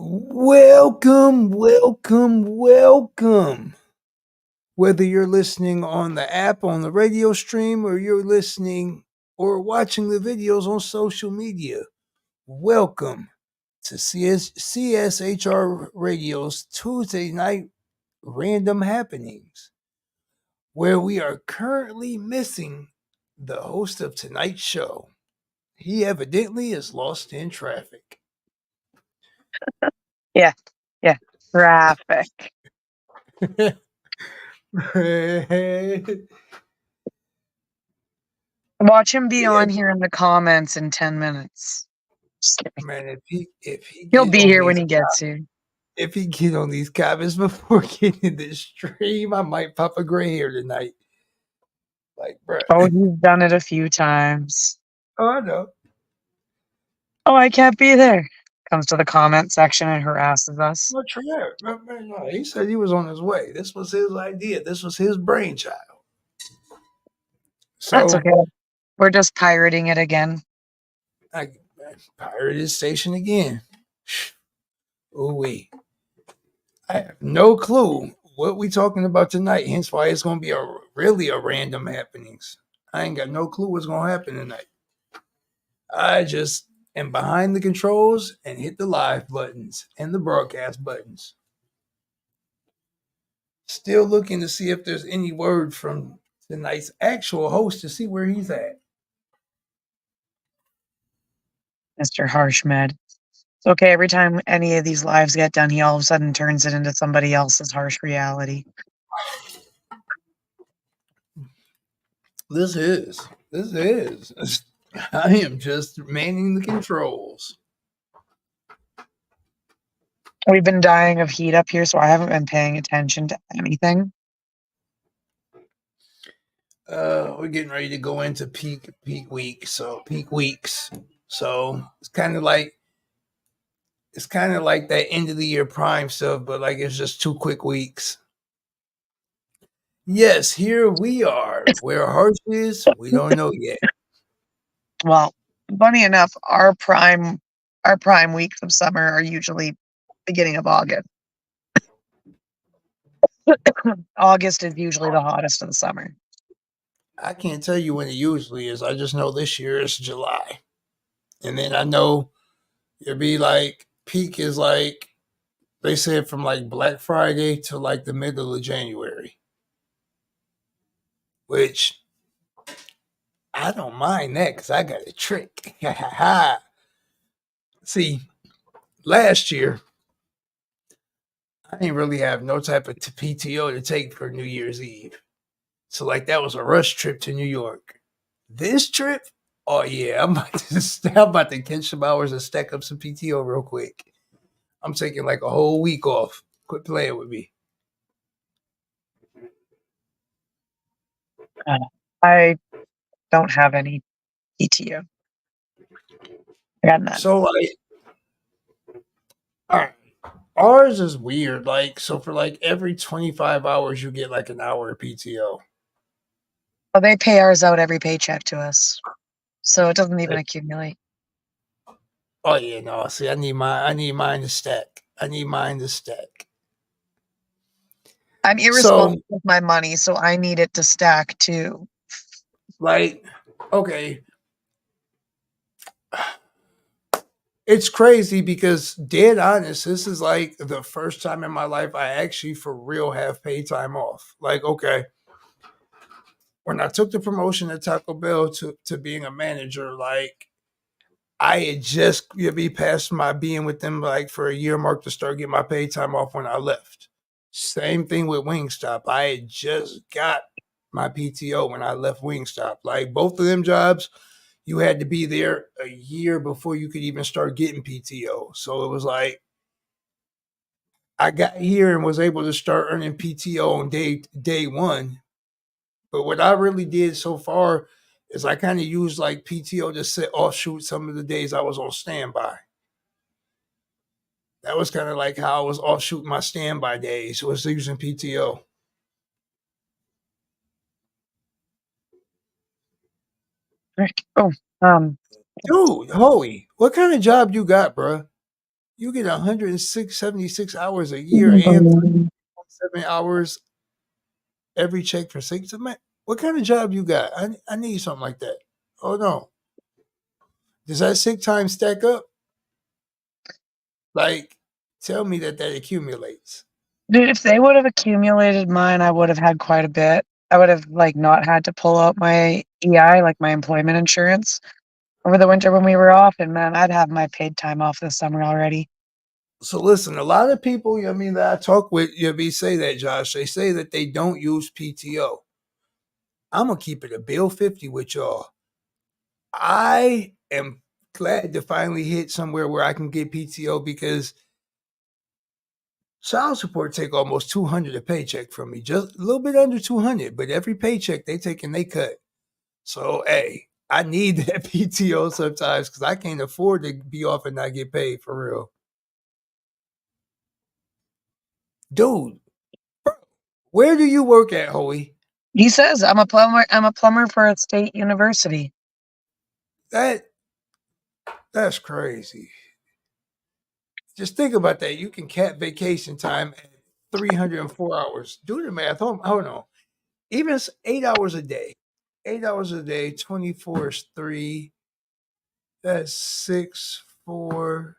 Welcome, welcome, welcome. Whether you're listening on the app, on the radio stream, or you're listening or watching the videos on social media, welcome to CSHR Radio's Tuesday night random happenings, where we are currently missing the host of tonight's show. He evidently is lost in traffic. Yeah. Traffic. Watch him be Yeah, on here in the comments in 10 minutes. Just kidding. man, if he He'll get be on here when these he gets here. if he get on these comments before getting this stream, I might pop a gray hair tonight. Like, bro. Oh, he's done it a few times. Oh, I know. Oh, I can't be there. Comes to the comment section and harasses us. No, no, he said he was on his way. This was his idea. This was his brainchild. That's So okay. We're just pirating it again. I pirated his station again. Ooh wee. I have no clue what we talking about tonight. Hence why it's gonna be really a random happenings. I ain't got no clue what's gonna happen tonight. I just am behind the controls and hit the live buttons and the broadcast buttons. Still looking to see if there's any word from tonight's actual host to see where he's at. Mr. Harshmed. It's okay. Every time any of these lives get done, he all of a sudden turns it into somebody else's harsh reality. This is. I am just manning the controls. We've been dying of heat up here, so I haven't been paying attention to anything. We're getting ready to go into peak weeks. So it's kind of like that end of the year prime stuff, but like it's just 2 quick weeks. Yes, here we are. Where Harsh is, we don't know yet. Well, funny enough, our prime weeks of summer are usually beginning of August. August is usually the hottest of the summer. I can't tell you when it usually is. I just know this year is July. And then I know it'll be like peak is like they said from like Black Friday to like the middle of January. Which I don't mind that because I got a trick. See, last year I didn't really have no type of PTO to take for New Year's Eve. So like that was a rush trip to New York. This trip, oh yeah, I'm about to catch some hours and stack up some PTO real quick. I'm taking like a whole week off. Quit playing with me. I don't have any PTO. I got none. So like, all right, ours is weird. Like, so for like every 25 hours, you get like an hour of PTO. Well, they pay ours out every paycheck to us, so it doesn't even accumulate. Oh yeah, no. See, I need mine to stack. I'm irresponsible with my money, so I need it to stack too. Like, okay. It's crazy because dead honest, this is like the first time in my life I actually for real have paid time off. Like, okay. When I took the promotion at Taco Bell to being a manager, like I had just be past my being with them like for a year mark to start getting my paid time off when I left. Same thing with Wingstop. I had just got my PTO when I left Wingstop. Like both of them jobs, you had to be there a year before you could even start getting PTO. So it was like I got here and was able to start earning PTO on day one. But what I really did so far is I kind of used like PTO to set offshoot some of the days I was on standby. That was kind of like how I was offshooting my standby days, was using PTO. Oh, Dude, Hoey, what kind of job you got, bro? You get 176 hours a year and 7 hours every check for 6. Man, what kind of job you got? I need something like that. Oh no. Does that sick time stack up? Like, tell me that accumulates. Dude, if they would have accumulated mine, I would have had quite a bit. I would have, like, not had to pull out my EI, like, my employment insurance over the winter when we were off, and, man, I'd have my paid time off this summer already. So listen, a lot of people, that I talk with, say that, Josh. They say that they don't use PTO. I'm gonna keep it a bill 50 with y'all. I am glad to finally hit somewhere where I can get PTO because child support take almost 200 a paycheck from me, just a little bit under 200, but every paycheck they take and they cut. So, hey, I need that PTO sometimes because I can't afford to be off and not get paid for real. Dude, where do you work at, Hoey? He says, I'm a plumber for a state university. That that's crazy. Just think about that. You can cap vacation time at 304 hours. Do the math. Hold on. Even 8 hours a day. 8 hours a day, 24 is 3. That's 6, 4.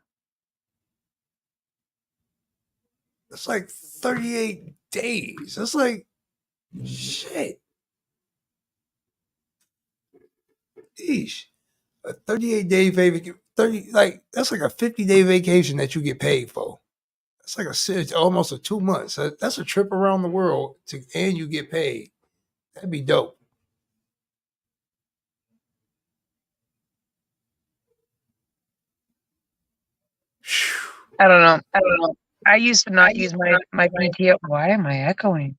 That's like 38 days. That's like shit. Eesh. A 38-day vacation. 30, like, that's like a 50-day vacation that you get paid for. That's like it's almost a 2 months. That's a trip around the world and you get paid. That'd be dope. I don't know. I used to not use my PTO. Why am I echoing?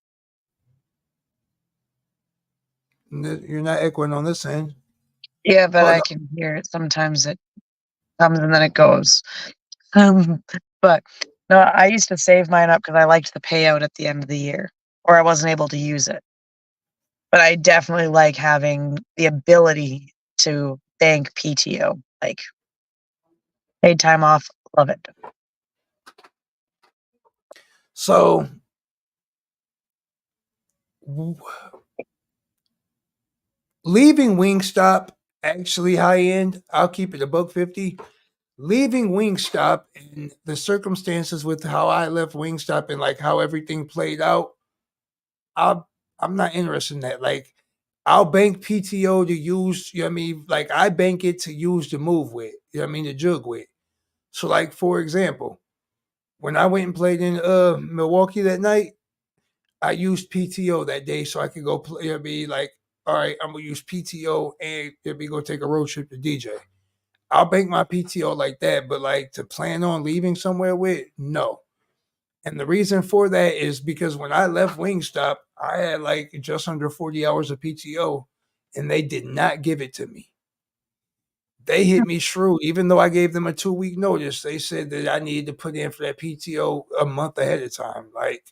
You're not echoing on this end. Yeah, but Oh I no. can hear it. Sometimes it comes and then it goes. Um, but no, I used to save mine up because I liked the payout at the end of the year, or I wasn't able to use it. But I definitely like having the ability to bank PTO, like paid time off. Love it. So leaving Wingstop actually high end. I'll keep it a buck 50. Leaving Wingstop and the circumstances with how I left Wingstop and like how everything played out, I'll, I'm not interested in that. Like, I'll bank PTO to use, like I bank it to use to move with, to jug with. So, like, for example, when I went and played in Milwaukee that night, I used PTO that day so I could go play. Like, all right, I'm gonna use PTO and go take a road trip to DJ. I'll bank my PTO like that, but like to plan on leaving somewhere with, no. And the reason for that is because when I left Wingstop, I had like just under 40 hours of PTO and they did not give it to me. They hit me shrewd, even though I gave them a 2 week notice. They said that I needed to put in for that PTO a month ahead of time. Like,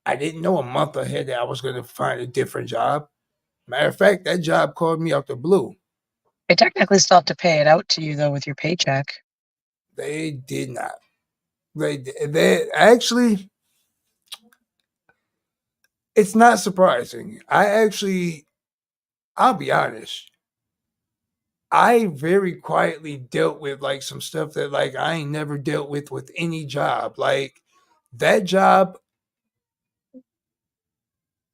I didn't know a month ahead that I was going to find a different job. Matter of fact, that job called me out the blue. They technically still have to pay it out to you though with your paycheck. They did not. They actually, it's not surprising. I'll be honest. I very quietly dealt with like some stuff that like I ain't never dealt with any job. Like that job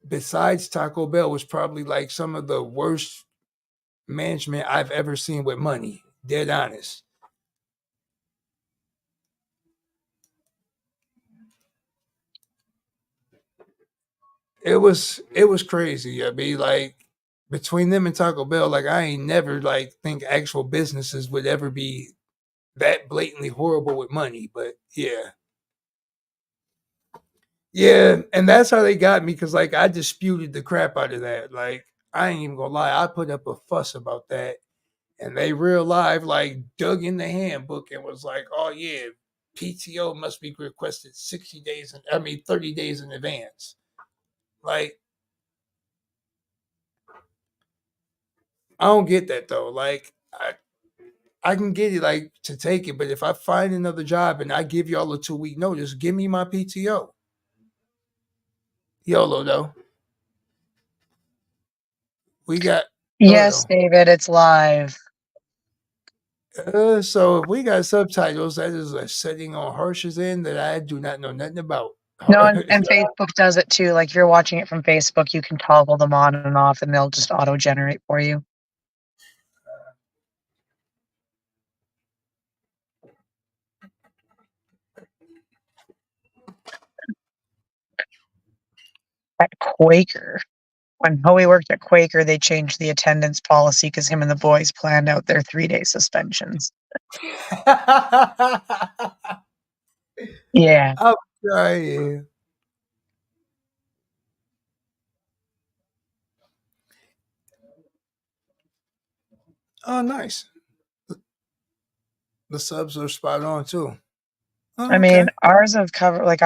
besides Taco Bell was probably like some of the worst management I've ever seen with money. Dead honest. It was crazy. I mean, like between them and Taco Bell, like I ain't never like think actual businesses would ever be that blatantly horrible with money. But yeah. Yeah, and that's how they got me because like I disputed the crap out of that. Like I ain't even gonna lie, I put up a fuss about that, and they real live like dug in the handbook and was like, "Oh yeah, PTO must be requested 60 days, 30 days in advance." Like I don't get that though. Like I I can get it like to take it, but if I find another job and I give y'all a 2 week notice, give me my PTO. YOLO though. We got Yes, hold David, it's live. on. So if we got subtitles, that is a setting on Harsh's end that I do not know nothing about. No, and Facebook does it too. Like if you're watching it from Facebook, you can toggle them on and off, and they'll just auto generate for you. At Quaker, when Hoey worked at Quaker, they changed the attendance policy because him and the boys planned out their 3-day suspensions. Yeah. I'm trying. Oh, nice. The subs are spot on too. I Oh, mean, okay. ours have covered like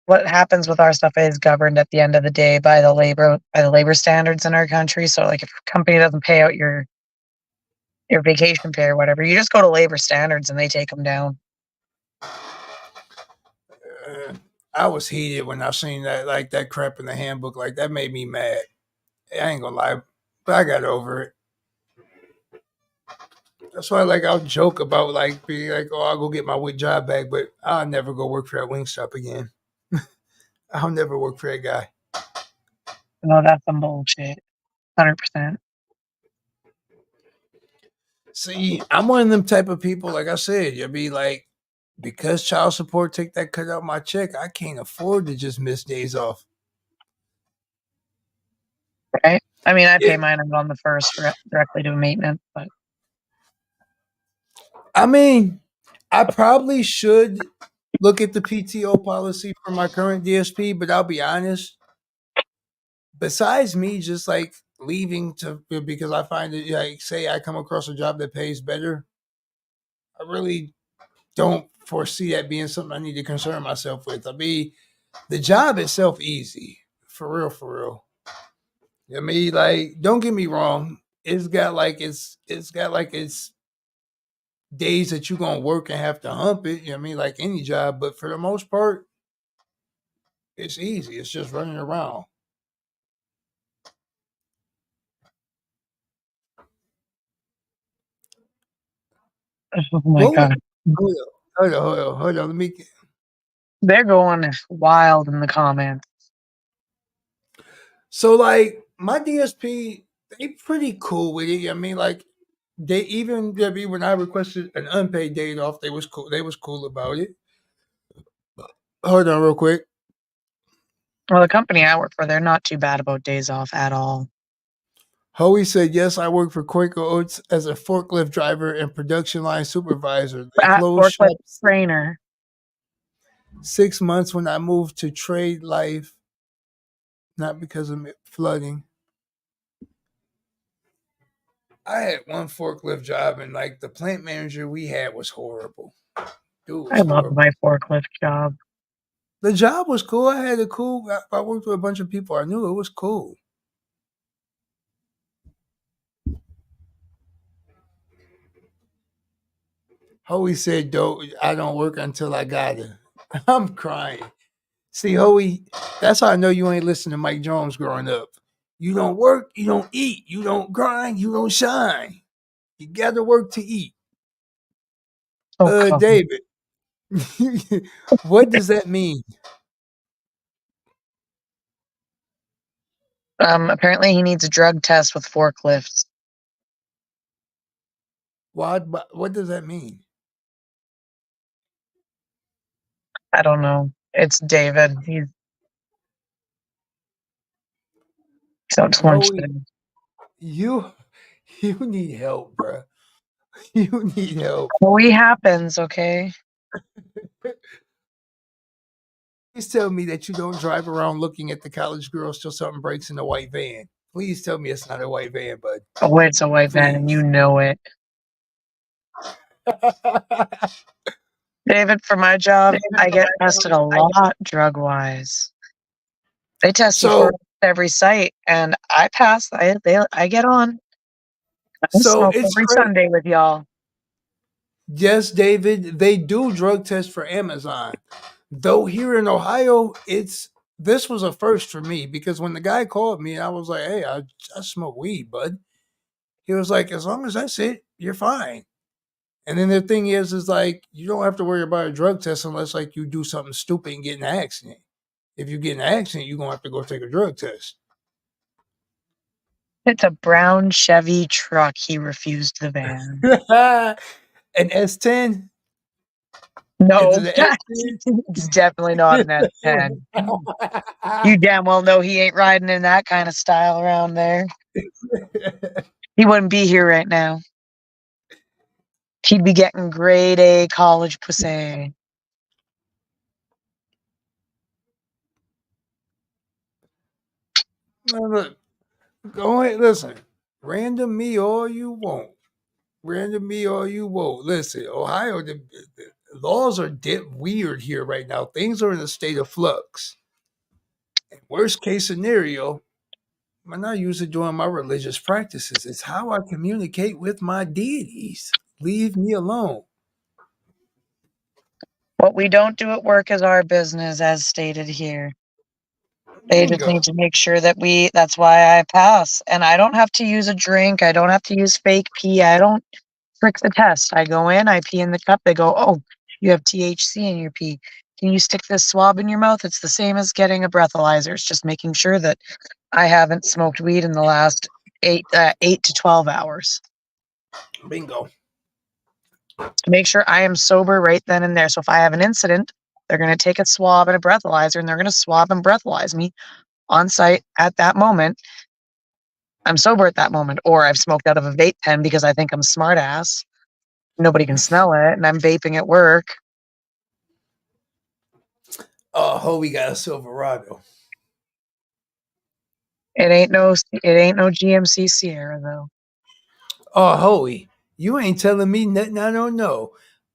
what happens with our stuff is governed at the end of the day by the labor standards in our country. So like if a company doesn't pay out your vacation pay or whatever, you just go to labor standards and they take them down. I was heated when I seen that like that crap in the handbook. Like that made me mad. I ain't gonna lie, but I got over it. That's why like I'll joke about like being like, oh, I'll go get my job back, but I'll never go work for that wing shop again. I'll never work for that guy. No, that's some bullshit. 100%. See, I'm one of them type of people. Like I said, you'll be like, because child support take that cut out my check, I can't afford to just miss days off. Right? I mean, I pay It, mine on the first directly to maintenance, but I mean, I probably should look at the PTO policy for my current DSP, but I'll be honest. Besides me just like leaving to because I find it like say I come across a job that pays better, I really don't foresee that being something I need to concern myself with. I mean, the job itself easy. For real, for real. I mean, like, don't get me wrong. It's got like its days that you're gonna work and have to hump it. You know what I mean? Like any job, but for the most part, it's easy. It's just running around. oh my Well, god, hold on. Let me. they're going wild in the comments. So like my DSP, they pretty cool with it. I mean, like they even I mean, when I requested an unpaid day off, they was cool. They was cool about it. Hold on, real quick. Well, the company I work for, they're not too bad about days off at all. Hoey said, "Yes, I work for Quaker Oats as a forklift driver and production line supervisor. They At closed forklift shop trainer, 6 months when I moved to trade life, not because of flooding. I had one forklift job, and like the plant manager we had was horrible. Dude I was love horrible. my forklift job. The job was cool. I had a cool. I worked with a bunch of people I knew. It was cool. Hoey said, "Don't I don't work until I got it." I'm crying. See, Hoey, that's how I know you ain't listening to Mike Jones growing up. You don't work, you don't eat, you don't grind, you don't shine. You got to work to eat. Oh god. David, what does that mean? Apparently he needs a drug test with forklifts. What does that mean? I don't know. It's David. He's out to lunch Hoey, today. you you need help, bro. You need help. Hoey happens, okay? Please tell me that you don't drive around looking at the college girls till something breaks in the white van. Please tell me it's not a white van, bud. Oh, it's a white van, and you Please. know it. David, for my job, I get tested a lot drug wise. They test you for so every site, and I pass. I get on. I so smoke it's every crazy. Sunday with y'all. Yes, David, they do drug tests for Amazon. Though here in Ohio, it's this was a first for me because when the guy called me, I was like, "Hey, I smoke weed, bud." He was like, "As long as that's it, you're fine." And then the thing is like you don't have to worry about a drug test unless like you do something stupid and get in an accident. If you get in an accident, you're gonna have to go take a drug test. It's a brown Chevy truck. He refused the van. An S10? Is No, it it's definitely not an S10. You an damn well know he ain't riding in that kind of style around there. S10? He wouldn't be here right now. He'd be getting grade A college pussy. Man, look, go ahead, listen. Random me all you want. Random me all you want. Listen, Ohio, the laws are weird here right now. Things are in a state of flux. And worst case scenario, I'm not using during my religious practices. It's how I communicate with my deities. Leave me alone. What we don't do at work is our business, as stated here. They just Bingo. need to make sure that that's why I pass. And I don't have to use a drink. I don't have to use fake pee. I don't trick the test. I go in, I pee in the cup. They go, oh, you have THC in your pee. Can you stick this swab in your mouth? It's the same as getting a breathalyzer. It's just making sure that I haven't smoked weed in the last 8 to 12 hours Bingo. to make sure I am sober right then and there. So if I have an incident, they're going to take a swab and a breathalyzer and they're going to swab and breathalyze me on site at that moment. I'm sober at that moment, or I've smoked out of a vape pen because I think I'm smart ass. Nobody can smell it, and I'm vaping at work. Oh, we got a Silverado. It ain't no GMC Sierra though. Oh, Hoey, you ain't telling me nothing I don't know.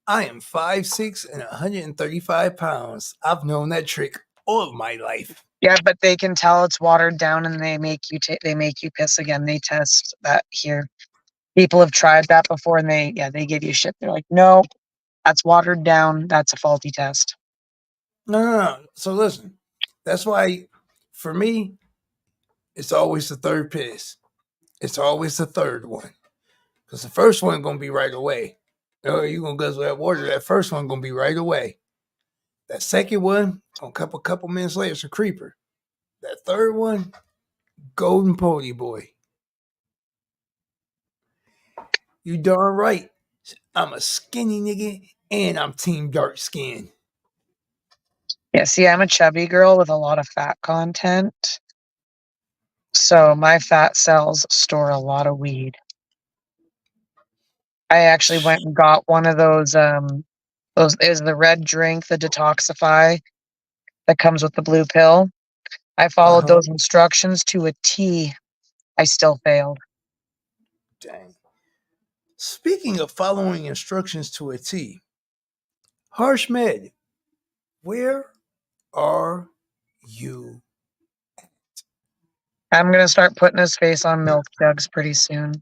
I am 5'6" and 135 pounds. I've known that trick all of my life. Yeah, but they can tell it's watered down, and they make you piss again. They test that here. People have tried that before, and they give you shit. They're like, no, that's watered down. That's a faulty test. No, no, no. So listen, that's why for me, it's always the third piss. It's always the third one. Because the first one gonna be right away. Oh, you gonna guzzle that water. That first one gonna be right away. That second one, gonna couple minutes later, it's a creeper. That third one, golden pony boy. You darn right. I'm a skinny nigga and I'm team dark skin. Yeah, see, I'm a chubby girl with a lot of fat content. So my fat cells store a lot of weed. I actually went and got one of those is the red drink, the detoxify that comes with the blue pill. I Uh followed huh. those instructions to a T. I still failed. Dang. Speaking of following instructions to a T, Harsh Med, where are you? I'm gonna start putting his face on milk jugs pretty soon.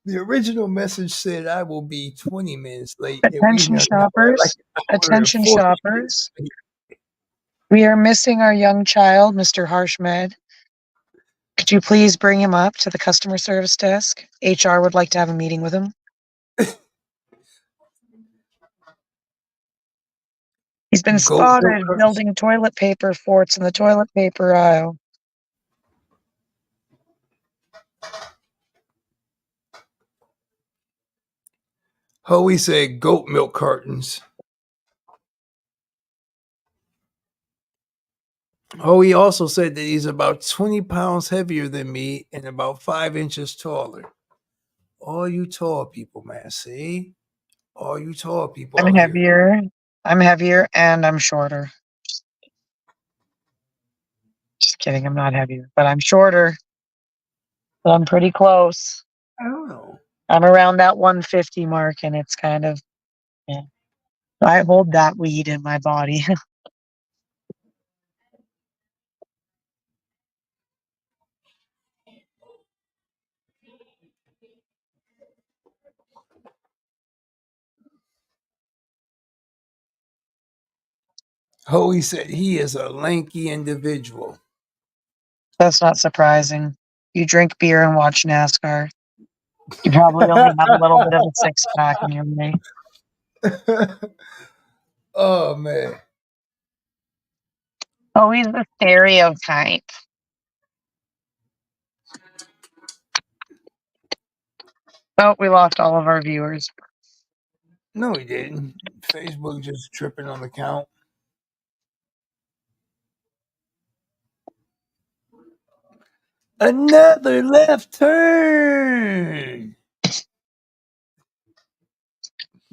The original message said I will be 20 minutes late, and we Attention are now at like shoppers, an hour and attention 40 minutes shoppers. late. We are missing our young child, Mr. Harshmed. Could you please bring him up to the customer service desk? HR would like to have a meeting with him. He's been Goat milk spotted cartons. building toilet paper forts in the toilet paper aisle. Hoey said goat milk cartons. Hoey also said that he's about 20 pounds heavier than me and about 5 inches taller. All you tall people, man. See? All you tall people I'm out here. heavier. I'm heavier and I'm shorter. Just kidding, I'm not heavier, but I'm shorter. But I'm pretty close. I don't know. I'm around that 150 mark, and it's kind of, yeah. I hold that weed in my body. Hoey said he is a lanky individual. That's not surprising. You drink beer and watch NASCAR. You probably only have a little bit of a six pack in your way. Oh man. Oh, he's the stereotype. Oh, we lost all of our viewers. No, he didn't. Facebook just tripping on the count. Another left turn.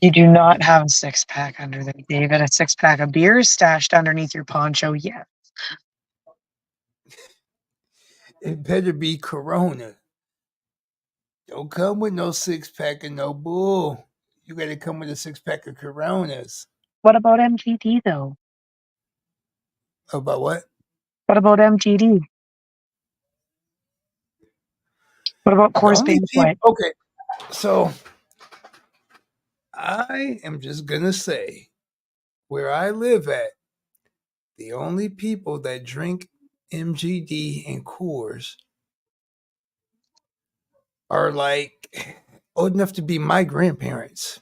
You do not have a six pack under there, David. A six pack of beers stashed underneath your poncho. Yeah. It better be Corona. Don't come with no six pack and no bull. You gotta come with a six pack of Coronas. What about MGD though? About what? What about MGD? What about The Coors only people. Banquet? Okay, so I am just gonna say where I live at, the only people that drink MGD and Coors are like old enough to be my grandparents.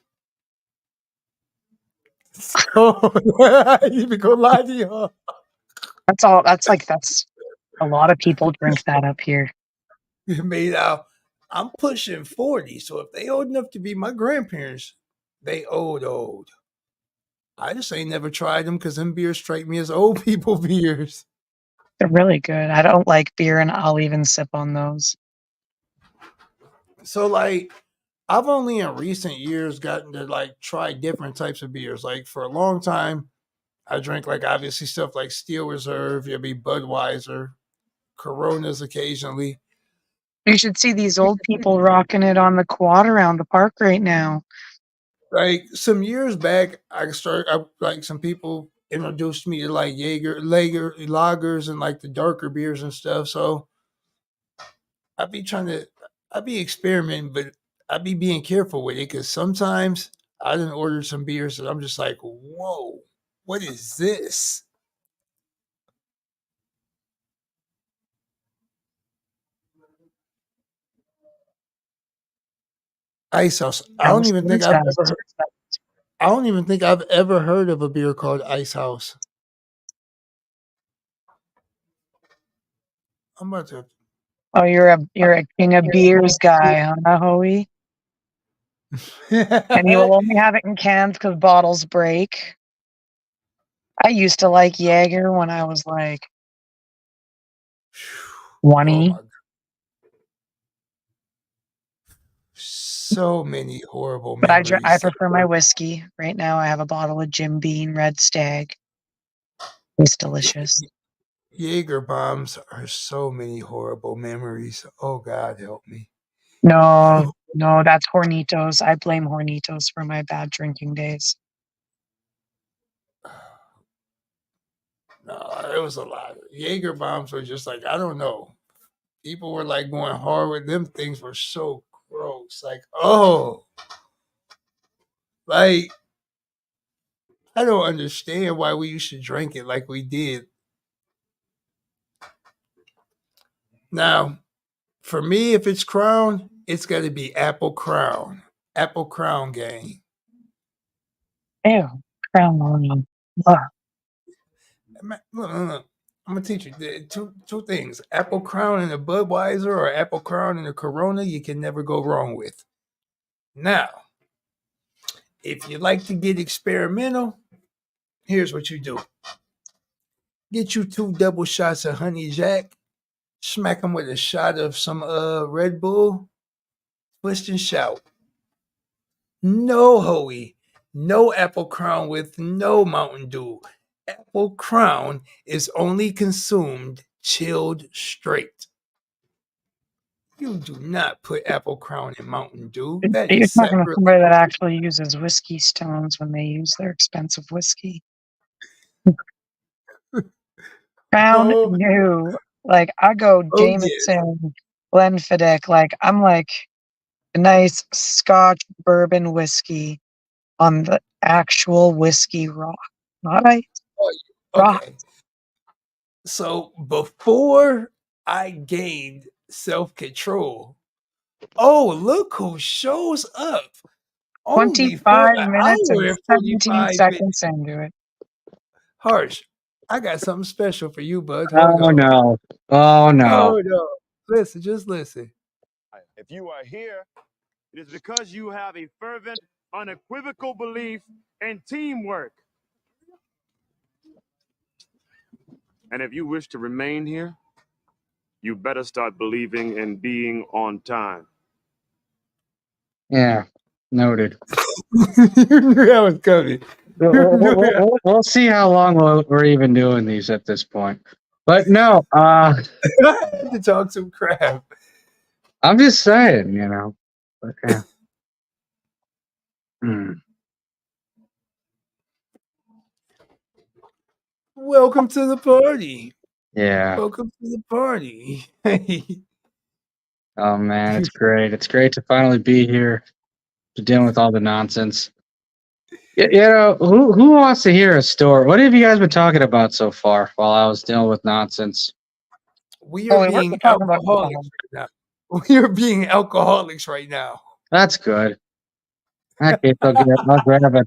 So I ain't even gonna lie to you. That's all. That's a lot of people drink that up here. Made out. I'm pushing 40, so if they old enough to be my grandparents, they old. I just ain't never tried them because them beers strike me as old people beers. They're really good. I don't like beer, and I'll even sip on those. So like I've only in recent years gotten to like try different types of beers. Like for a long time, I drank like obviously stuff like Steel Reserve, you'll be Budweiser, Coronas occasionally. You should see these old people rocking it on the quad around the park right now. Like some years back, like some people introduced me to like lagers and like the darker beers and stuff. So I'd be trying to, I'd be experimenting, but I'd be being careful with it because sometimes I didn't order some beers that I'm just like, whoa, what is this? Ice House. House Woods Fest. I don't even think I've ever heard of a beer called Ice House. I'm about to. Oh, you're a king of beers guy, huh, Hoey? And you will only have it in cans because bottles break. I used to like Jaeger when I was like Oh 20. my god. So many horrible But I memories. prefer my whiskey. Right now, I have a bottle of Jim Beam Red Stag. It's delicious. Jaeger bombs are so many horrible memories. Oh God, help me. No, no, that's Hornitos. I blame Hornitos for my bad drinking days. No, it was a lot. Jaeger bombs were just like I don't know. People were like going hard with them. Things were so gross. Like like I don't understand why we used to drink it like we did. Now, for me, if it's Crown, it's got to be Apple Crown. Apple Crown gang. Ew, Crown Royal. Ugh. Look. I'm gonna teach you two things: Apple Crown and a Budweiser, or Apple Crown and a Corona. You can never go wrong with. Now, if you like to get experimental, here's what you do: get you two double shots of Honey Jack, smack them with a shot of some Red Bull, twist and shout. No Hoey, no Apple Crown with no Mountain Dew. Apple Crown is only consumed chilled straight. You do not put Apple Crown in Mountain Dew. That You're is talking to sacrilege. somebody that actually uses whiskey stones when they use their expensive whiskey. Crown Oh, new. Like I go oh yes. Jameson, Glenfiddich. Like I'm like a nice Scotch bourbon whiskey on the actual whiskey rock. Not ice. Okay. So before I gained self-control, oh, look who shows up. Only for 25 an minutes hour and and 17 45 minutes. seconds into it. Harsh, I got something special for you, bud. Hold Oh on. no. Oh no. Hold on. Listen, just listen. If you are here, it is because you have a fervent, unequivocal belief in teamwork. And if you wish to remain here, you better start believing in being on time. Yeah. Noted. You knew that was coming. You knew that. We'll see how long we're even doing these at this point. But no, I had to talk some crap. I'm just saying, you know. But, yeah. Hmm. Welcome to the party. Yeah. Welcome to the party. Oh man, it's great. It's great to finally be here to deal with all the nonsense. You know, who wants to hear a story? What have you guys been talking about so far while I was dealing with nonsense? We are Oh, we're being talking about alcohol. alcoholics right now. We are being alcoholics right now. That's good. In that case, I'll grab a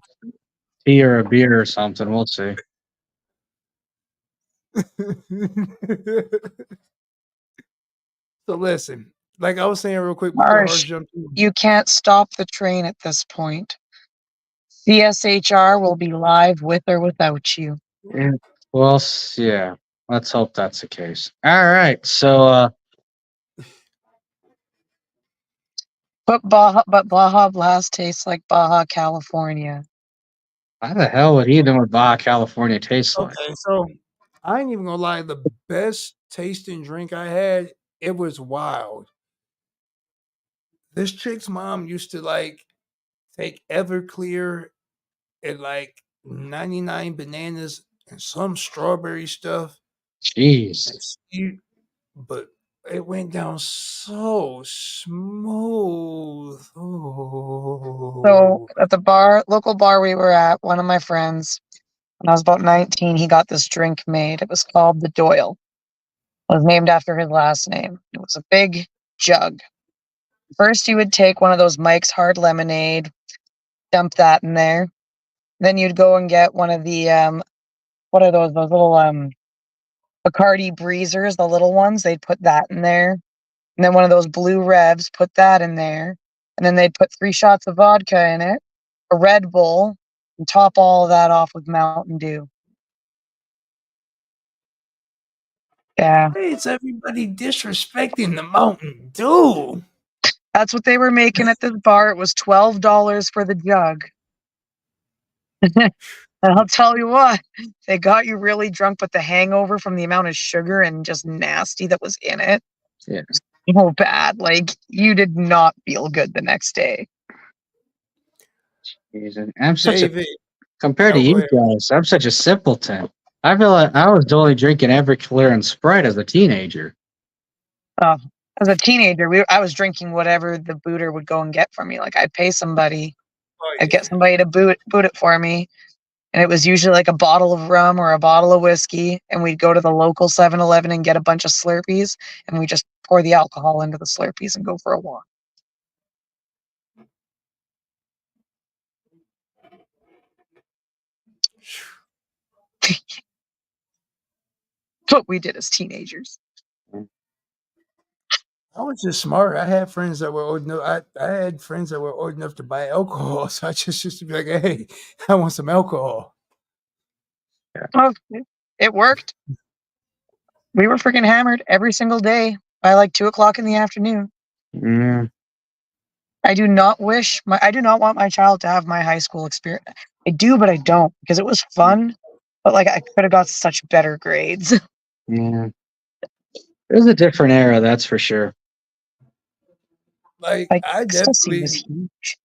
tea or a beer or something. We'll see. So listen, like I was saying real quick before Harsh Harsh, jumped in. you can't stop the train at this point. CSHR will be live with or without you. Yeah. Well, yeah. Let's hope that's the case. All right. So, But Baja Blast tastes like Baja California. how the hell would he know what Baja California tastes like? Okay, so I ain't even gonna lie, the best tasting drink I had, it was wild. This chick's mom used to like take Everclear and like 99 bananas and some strawberry stuff. Jeez. And but it went down so smooth. So Oh. at the local bar we were at, one of my friends, when I was about 19, he got this drink made. It was called the Doyle. It was named after his last name. It was a big jug. First, you would take one of those Mike's Hard Lemonade, dump that in there. Then you'd go and get one of the what are those? Those little Bacardi breezers, the little ones. They'd put that in there. And then one of those blue revs, put that in there. And then they'd put 3 shots of vodka in it, a Red Bull, and top all of that off with Mountain Dew. Yeah. Why is everybody disrespecting the Mountain Dew? That's what they were making at this bar. It was $12 for the jug. And I'll tell you what, they got you really drunk, but the hangover from the amount of sugar and just nasty that was in it, Yeah. so bad. Like, you did not feel good the next day. Jeez, and I'm such a David. compared to Oh, go you ahead. guys. I'm such a simpleton. I feel like I was only drinking Everclear and Sprite as a teenager. As a teenager, I was drinking whatever the booter would go and get for me. Like, I'd pay somebody, Oh, I'd get yeah. somebody to boot it for me. And it was usually like a bottle of rum or a bottle of whiskey. And we'd go to the local 7-Eleven and get a bunch of Slurpees. And we just pour the alcohol into the Slurpees and go for a walk. What we did as teenagers. I was just smart. I had friends that were old enough. I had friends that were old enough to buy alcohol. So I just used to be like, hey, I want some alcohol. Oh, it worked. We were freaking hammered every single day by like 2 o'clock in the afternoon. Mm, I do not want my child to have my high school experience. I do, but I don't, because it was fun. But like, I could have got such better grades. yeah. It was a different era, that's for sure. Like Like, I ecstasy was definitely, huge.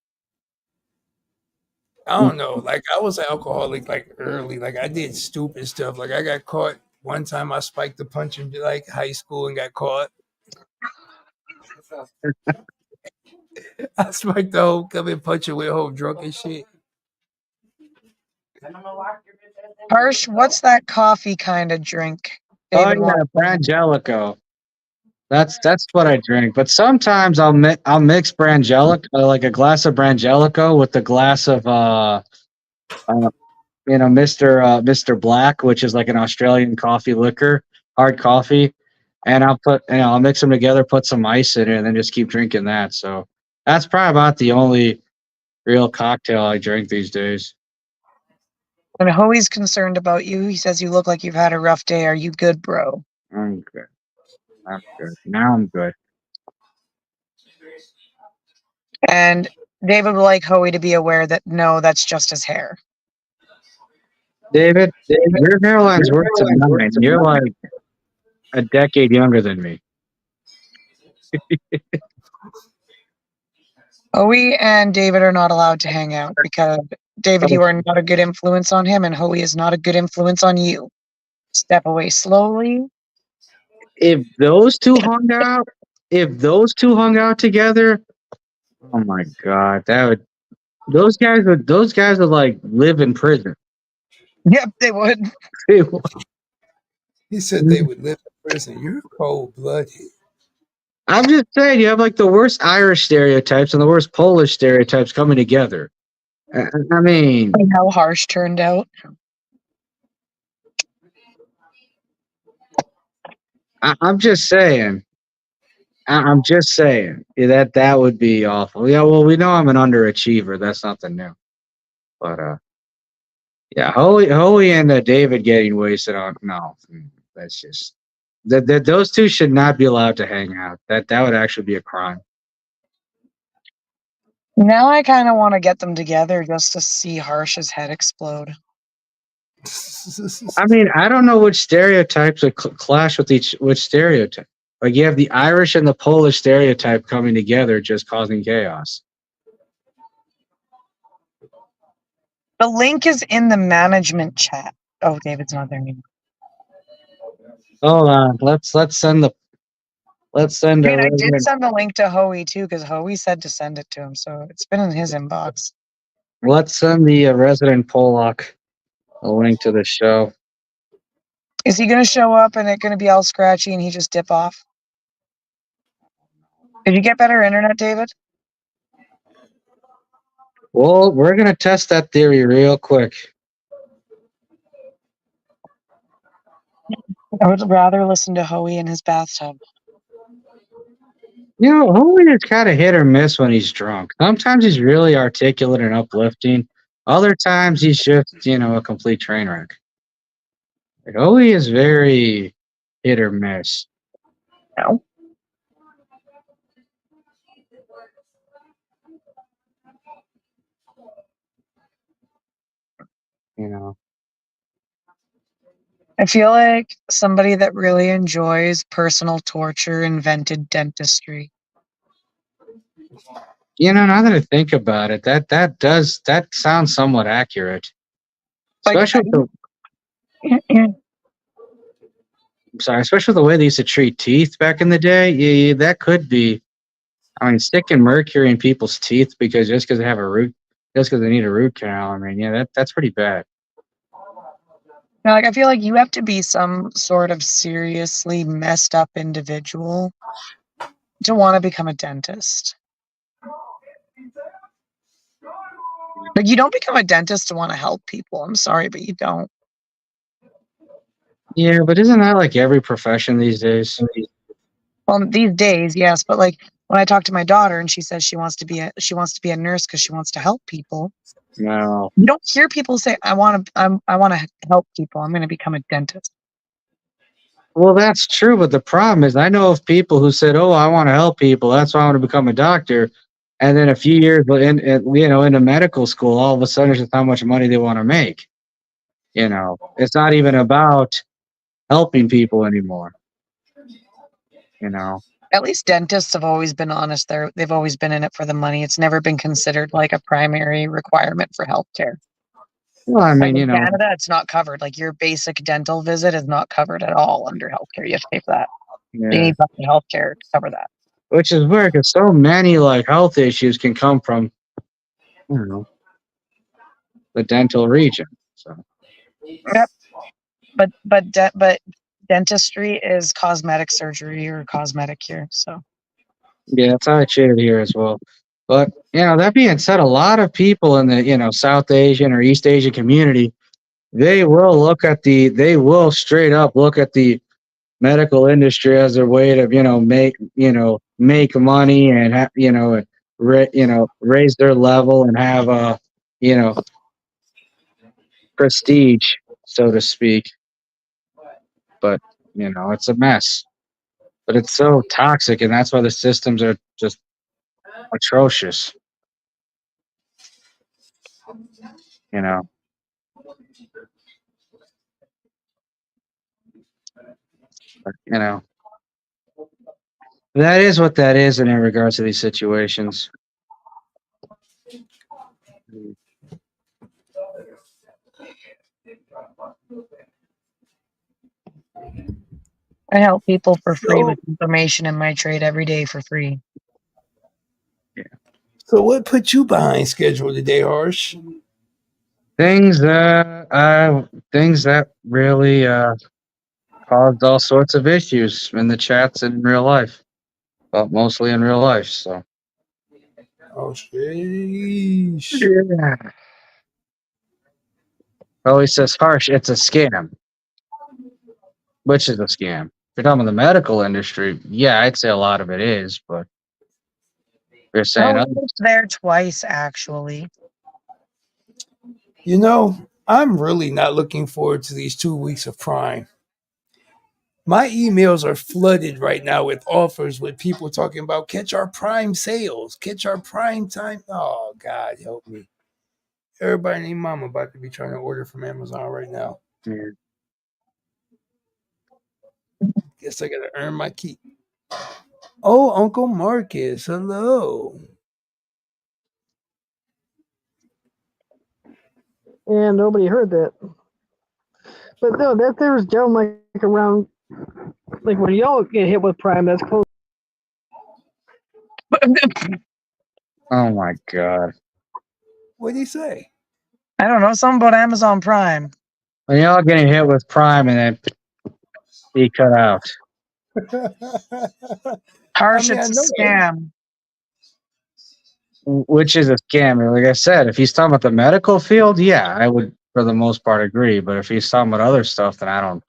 I don't know. Like I was an alcoholic like early. Like I did stupid stuff. Like I got caught one time. I spiked a punch in like high school and got caught. I spiked the whole come and punch away home drunk and shit. Harsh, what's that coffee kind of drink? Oh David yeah, wants- Brangelico. That's what I drink. But sometimes I'll mix Brangelico, like a glass of Brangelico with a glass of Mr. Black, which is like an Australian coffee liquor, hard coffee, and I'll mix them together, put some ice in it, and then just keep drinking that. So that's probably about the only real cocktail I drink these days. And Hoey's concerned about you. He says you look like you've had a rough day. Are you good, bro? I'm good. I'm good. Now I'm good. And David would like Hoey to be aware that no, that's just his hair. David, your hairline's worse than mine. You're like a decade younger than me. Hoey and David are not allowed to hang out because David, you are not a good influence on him, and Hoey is not a good influence on you. Step away slowly. If those two hung out together, oh my god, those guys would like live in prison. Yep, they would. He said they would live in prison. You're cold-blooded. I'm just saying, you have like the worst Irish stereotypes and the worst Polish stereotypes coming together. I mean, How Harsh turned out. I'm just saying. I'm just saying that would be awful. Yeah, well, we know I'm an underachiever. That's nothing new. But yeah, Hoey and David getting wasted on that's just those two should not be allowed to hang out. That would actually be a crime. Now I kind of want to get them together just to see Harsh's head explode. I mean, I don't know which stereotypes would clash with which stereotype. Like you have the Irish and the Polish stereotype coming together, just causing chaos. The link is in the management chat. Oh, David's not there anymore. Hold on, let's send the I mean, I did send the link to Hoey too because Hoey said to send it to him, so it's been in his inbox. let's send the resident Pollock a link to the show. Is he going to show up and it going to be all scratchy and he just dip off? Did you get better internet, David? Well, we're gonna test that theory real quick. I would rather listen to Hoey in his bathtub. You know, Hoey is kind of hit or miss when he's drunk. Sometimes he's really articulate and uplifting. Other times he's just, a complete train wreck. Like, Hoey is very hit or miss. No. I feel like somebody that really enjoys personal torture invented dentistry. Now that I think about it, that sounds somewhat accurate. Especially especially the way they used to treat teeth back in the day. Yeah, that could be. I mean, sticking mercury in people's teeth because they have just because they need a root canal. I mean, yeah, that's pretty bad. Now, I feel like you have to be some sort of seriously messed up individual to want to become a dentist. Like, you don't become a dentist to want to help people. I'm sorry, but you don't. Yeah, but isn't that like every profession these days? Well, these days, yes, but like when I talk to my daughter and she says she wants to be a nurse because she wants to help people. No, you don't hear people say, I want to help people. I'm going to become a dentist. Well, that's true, but the problem is I know of people who said, "Oh, I want to help people. That's why I want to become a doctor." And then a few years into medical school, all of a sudden, it's just how much money they want to make. It's not even about helping people anymore. At least dentists have always been honest. They've always been in it for the money. It's never been considered like a primary requirement for healthcare. Well, I mean, in Canada, it's not covered. Like your basic dental visit is not covered at all under healthcare. You have to pay for that. Yeah. You need healthcare to cover that. Which is weird because so many health issues can come from, the dental region. So Yep. But dentistry is cosmetic surgery or cosmetic here. So Yeah, that's how I treat it here as well. But that being said, a lot of people in the South Asian or East Asian community, they will straight up look at the medical industry as their way to make money and raise their level and have you know prestige, so to speak. But it's a mess. But it's so toxic, and that's why the systems are just atrocious. You know, but that is what that is in regards to these situations. I help people for free So, with information in my trade every day for free. so what put you behind schedule today, Harsh? Things that really caused all sorts of issues in the chats and in real life, but mostly in real life. So Oh, sheesh. yeah. Oh, he says, "Harsh, it's a scam." Which is a scam? If you're talking about the medical industry, yeah, I'd say a lot of it is, but if you're saying Oh, I other, was there twice actually. I'm really not looking forward to these 2 weeks of Prime. My emails are flooded right now with offers with people talking about catch our Prime sales, catch our Prime time. Oh, God, help me. Everybody named Mama about to be trying to order from Amazon right now. yeah. Guess I got to earn my keep. Oh, Uncle Marcus, hello. And nobody heard that. But no, that there was down like around, like when y'all get hit with Prime, that's close. Oh my god. What did he say? I don't know, something about Amazon Prime. When y'all getting hit with Prime and then he cut out. Harsh, I it's a know it. scam. Which is a scam. Like I said, if he's talking about the medical field, yeah, I would for the most part agree. But if he's talking about other stuff, then I don't.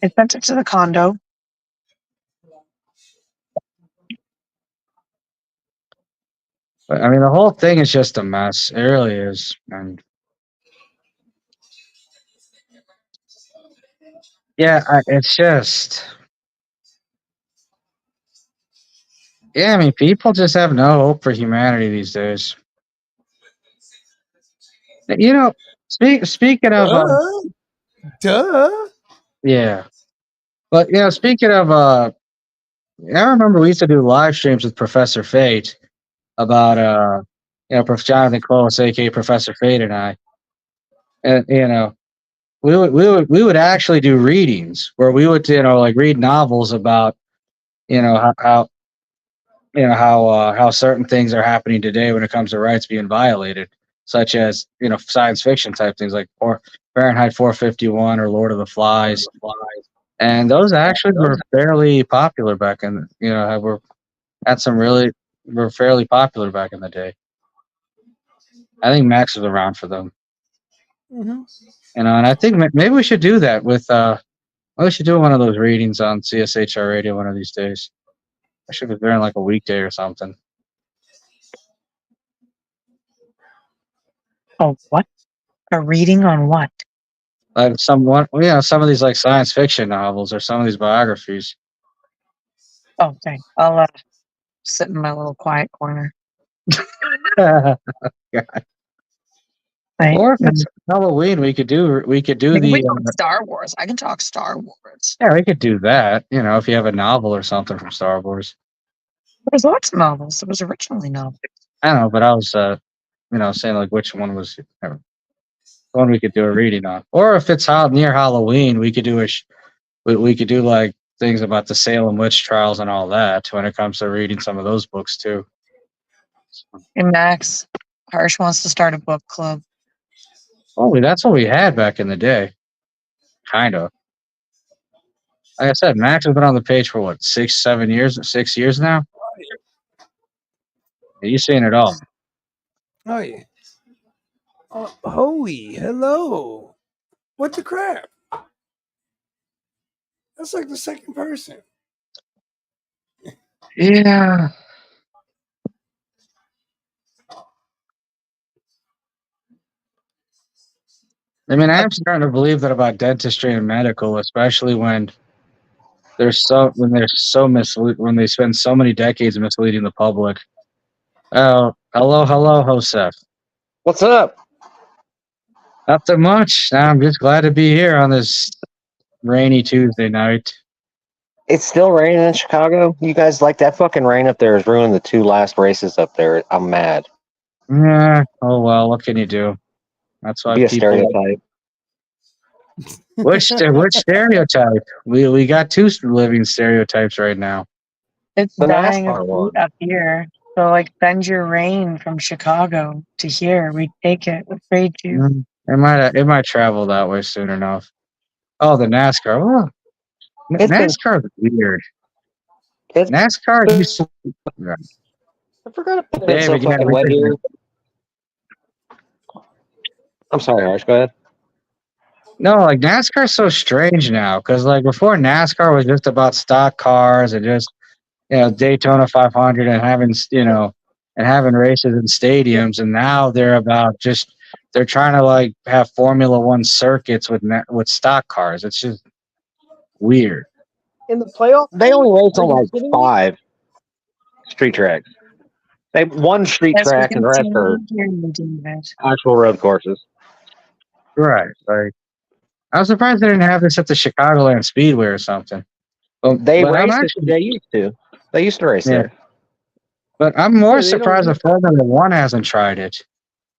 I sent it to the condo. But, I mean, the whole thing is just a mess. It really is. And yeah, it's just. Yeah, I mean, people just have no hope for humanity these days. Speaking of, Duh. yeah, but speaking of, I remember we used to do live streams with Professor Fate about, Prof. Jonathan Close, aka Professor Fate, and I, and we would actually do readings where we would like read novels about how how certain things are happening today when it comes to rights being violated, such as science fiction type things like or Fahrenheit 451 or Lord of the Flies, and those actually were fairly popular back in were had some really were fairly popular back in the day. I think Maxx was around for them, Mm-hmm. and I think maybe we should do that with we should do one of those readings on CSHR radio one of these days. I should be during like a weekday or something. Oh, what? A reading on what? Like some of these like science fiction novels or some of these biographies. Oh, okay. I'll sit in my little quiet corner. Or Right? if it's Halloween, we could do We the talk Star Wars. I can talk Star Wars. yeah, we could do that. If you have a novel or something from Star Wars. There's lots of novels. It was originally novels. I don't know, but I was saying like which one was one we could do a reading on, or if it's near Halloween, we could do we could do like things about the Salem witch trials and all that when it comes to reading some of those books too. And Max, Harsh wants to start a book club. Oh, that's what we had back in the day. Kind of. Like I said, Maxx has been on the page for what, 6 years now? Yeah, you've seen it all. Oh yeah. Holy, hello. What the crap? That's like the second person. Yeah. I mean, I am starting to believe that about dentistry and medical, especially when they're so when they spend so many decades misleading the public. Oh, hello, Josef. What's up? Nothing much. I'm just glad to be here on this rainy Tuesday night. It's still raining in Chicago. You guys like that fucking rain up there has ruined the 2 last races up there. I'm mad. Yeah. Oh well, what can you do? That's why Be a people. stereotype. Which stereotype? We got 2 living stereotypes right now. It's The dying of NASCAR heat one. up here. So like send your rain from Chicago to here. We take it. We're afraid to. It might travel that way soon enough. Oh, the NASCAR. Well, It's been. NASCAR is weird. It's NASCAR been used to. I forgot it's been so David, yeah, fucking wet here. I'm sorry, Harsh. Go ahead. no, like NASCAR's so strange now because like before NASCAR was just about stock cars and just Daytona 500 and having races in stadiums, and now they're trying to like have Formula One circuits with stock cars. It's just weird. In the playoff, They only race on Are you like kidding me? 5 street tracks. They have 1 street Yes, we track can and the rest see are you, hear you, David. actual road courses. Right. Like I was surprised they didn't have this at the Chicagoland Speedway or something. They But I'm race it. actually They used to. They used to race yeah. there. But I'm more Yeah, they don't surprised do- that Formula One hasn't tried it.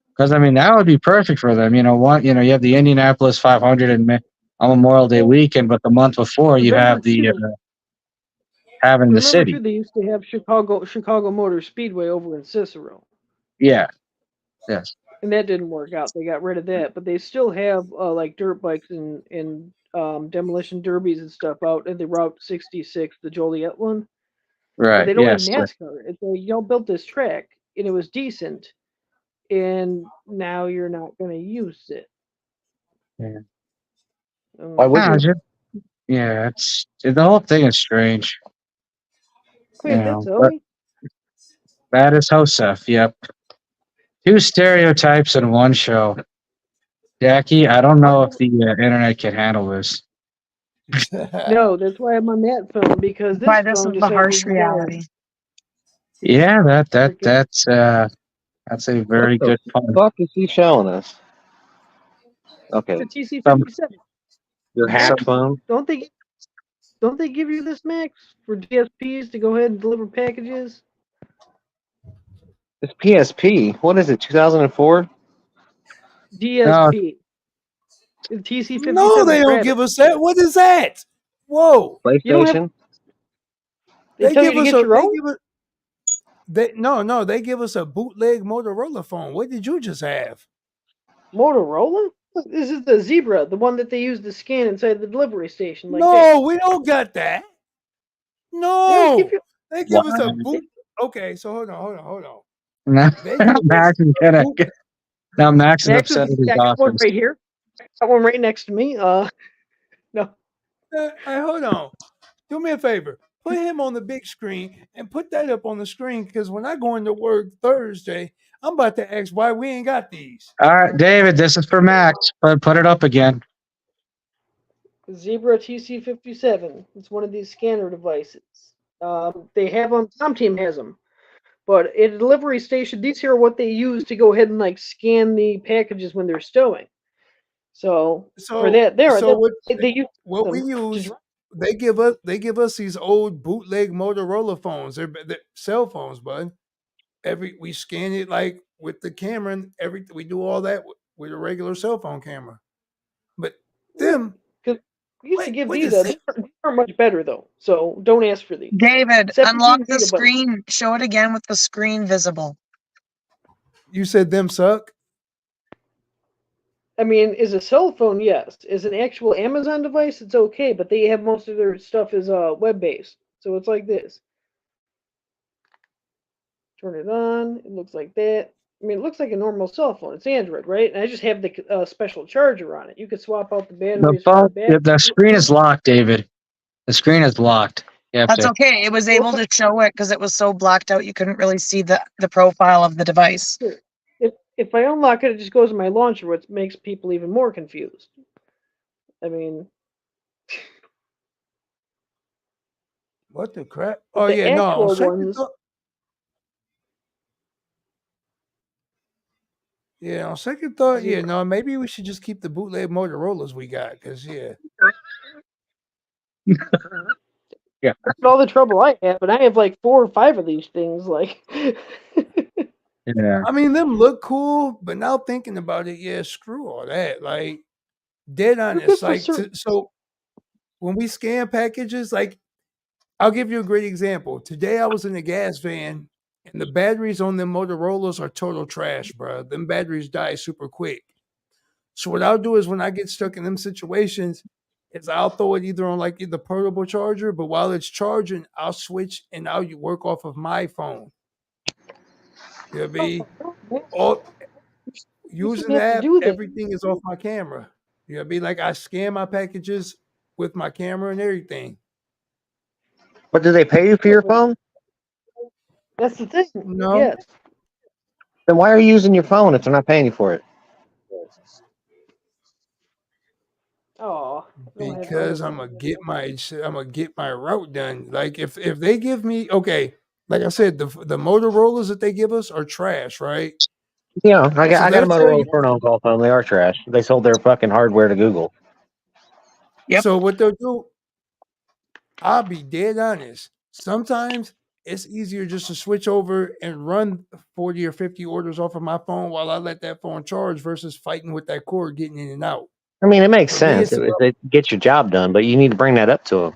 Because I mean that would be perfect for them. You have the Indianapolis 500 on Memorial Day weekend, but the month before you have the having the Remember city. too, they used to have Chicago Motor Speedway over in Cicero, Yeah. Yes. and that didn't work out. They got rid of that, but they still have like dirt bikes and demolition derbies and stuff out at the Route 66, the Joliet one. But Right. they don't Yes. have NASCAR. It's like y'all built this track and it was decent, and now you're not going to use it. Yeah. Why would Nah, you? it's the whole thing is strange. Wait, You that's know, but Owie? that is Josef. Yep. 2 stereotypes in one show. Jackie, I don't know if the internet can handle this. No, that's why I'm on that phone, because this Why this phone is just the harsh happens to go. reality. Yeah, Freaking- that's a very What the good point. fuck is he showing us? Okay, It's a TC57. your hack phone. Don't they give you this, Max, for DSPs to go ahead and deliver packages? It's PSP. What is it? 2004. DSP. The TC57. No, they don't give us that. What is that? Whoa. You don't have- PlayStation. They tell you to get your own. They give us a bootleg Motorola phone. What did you just have? Motorola? This is the Zebra, the one that they use to scan inside the delivery station. Like No, we don't got that. They No, don't give you- they give us a boot. Okay, so hold on. Now They give us Max is a boot- now Max is Max, upset at his I got one offense. right here. Got one right next to me. No. Hold on. Do me a favor. Put him on the big screen and put that up on the screen, because when I go into work Thursday, I'm about to ask why we ain't got these. All right, David, this is for Max. Put it up again. Zebra TC57. It's one of these scanner devices. They have them. Tom Team has them. But at a delivery station, these here are what they use to go ahead and like scan the packages when they're stowing. So for that, they use what we use. They give us these old bootleg Motorola phones. They're cell phones, bud. We scan it like with the camera and we do all that with a regular cell phone camera. But them, because we used to give what these. is These aren't much better though. So don't ask for these. David, 17 unlock the gigabytes. screen. Show it again with the screen visible. you said them suck? I mean, is a cell phone, yes. Is an actual Amazon device, it's okay, but they have most of their stuff is web based. So it's like this. Turn it on. It looks like that. I mean, it looks like a normal cell phone. It's Android, right? And I just have the special charger on it. You could swap out the The batteries from the phone, back. the screen is locked, David. The screen is locked. You have That's to. okay. It was able to show it because it was so blocked out you couldn't really see the profile of the device. Sure. If I unlock it, it just goes in my launcher, which makes people even more confused. I mean, What the crap? but Oh the yeah, no. On actual second ones, thought, yeah, on second thought, yeah, no. Maybe we should just keep the bootleg Motorola's we got, because yeah. Yeah. look at all the trouble I have, and I have like 4 or 5 of these things. Like, Yeah. I mean, them look cool, but now thinking about it, yeah, screw all that. Like, dead they're good honest. for Like, certain. so when we scan packages, like, I'll give you a great example. Today I was in a gas van, and the batteries on them Motorola's are total trash, bro. Them batteries die super quick. So what I'll do is when I get stuck in them situations, is I'll throw it either on like the portable charger, but while it's charging, I'll switch and I'll work off of my phone. You'll be all You using shouldn't the have to app, do that. everything is off my camera. You'll be like I scan my packages with my camera and everything. But do they pay you for your phone? That's the thing. No, Yes. Then why are you using your phone if they're not paying you for it? Oh, because I'm gonna get my route done. Like if they give me okay, like I said, the Motorola's that they give us are trash, right? Yeah, I got a they'll tell Motorola you. for an on-call phone. They are trash. They sold their fucking hardware to Google. Yep. So what they'll do, I'll be dead honest. Sometimes it's easier just to switch over and run 40 or 50 orders off of my phone while I let that phone charge versus fighting with that cord getting in and out. I mean, it makes For me, sense it's if they get your job done, but you need to bring that up to them.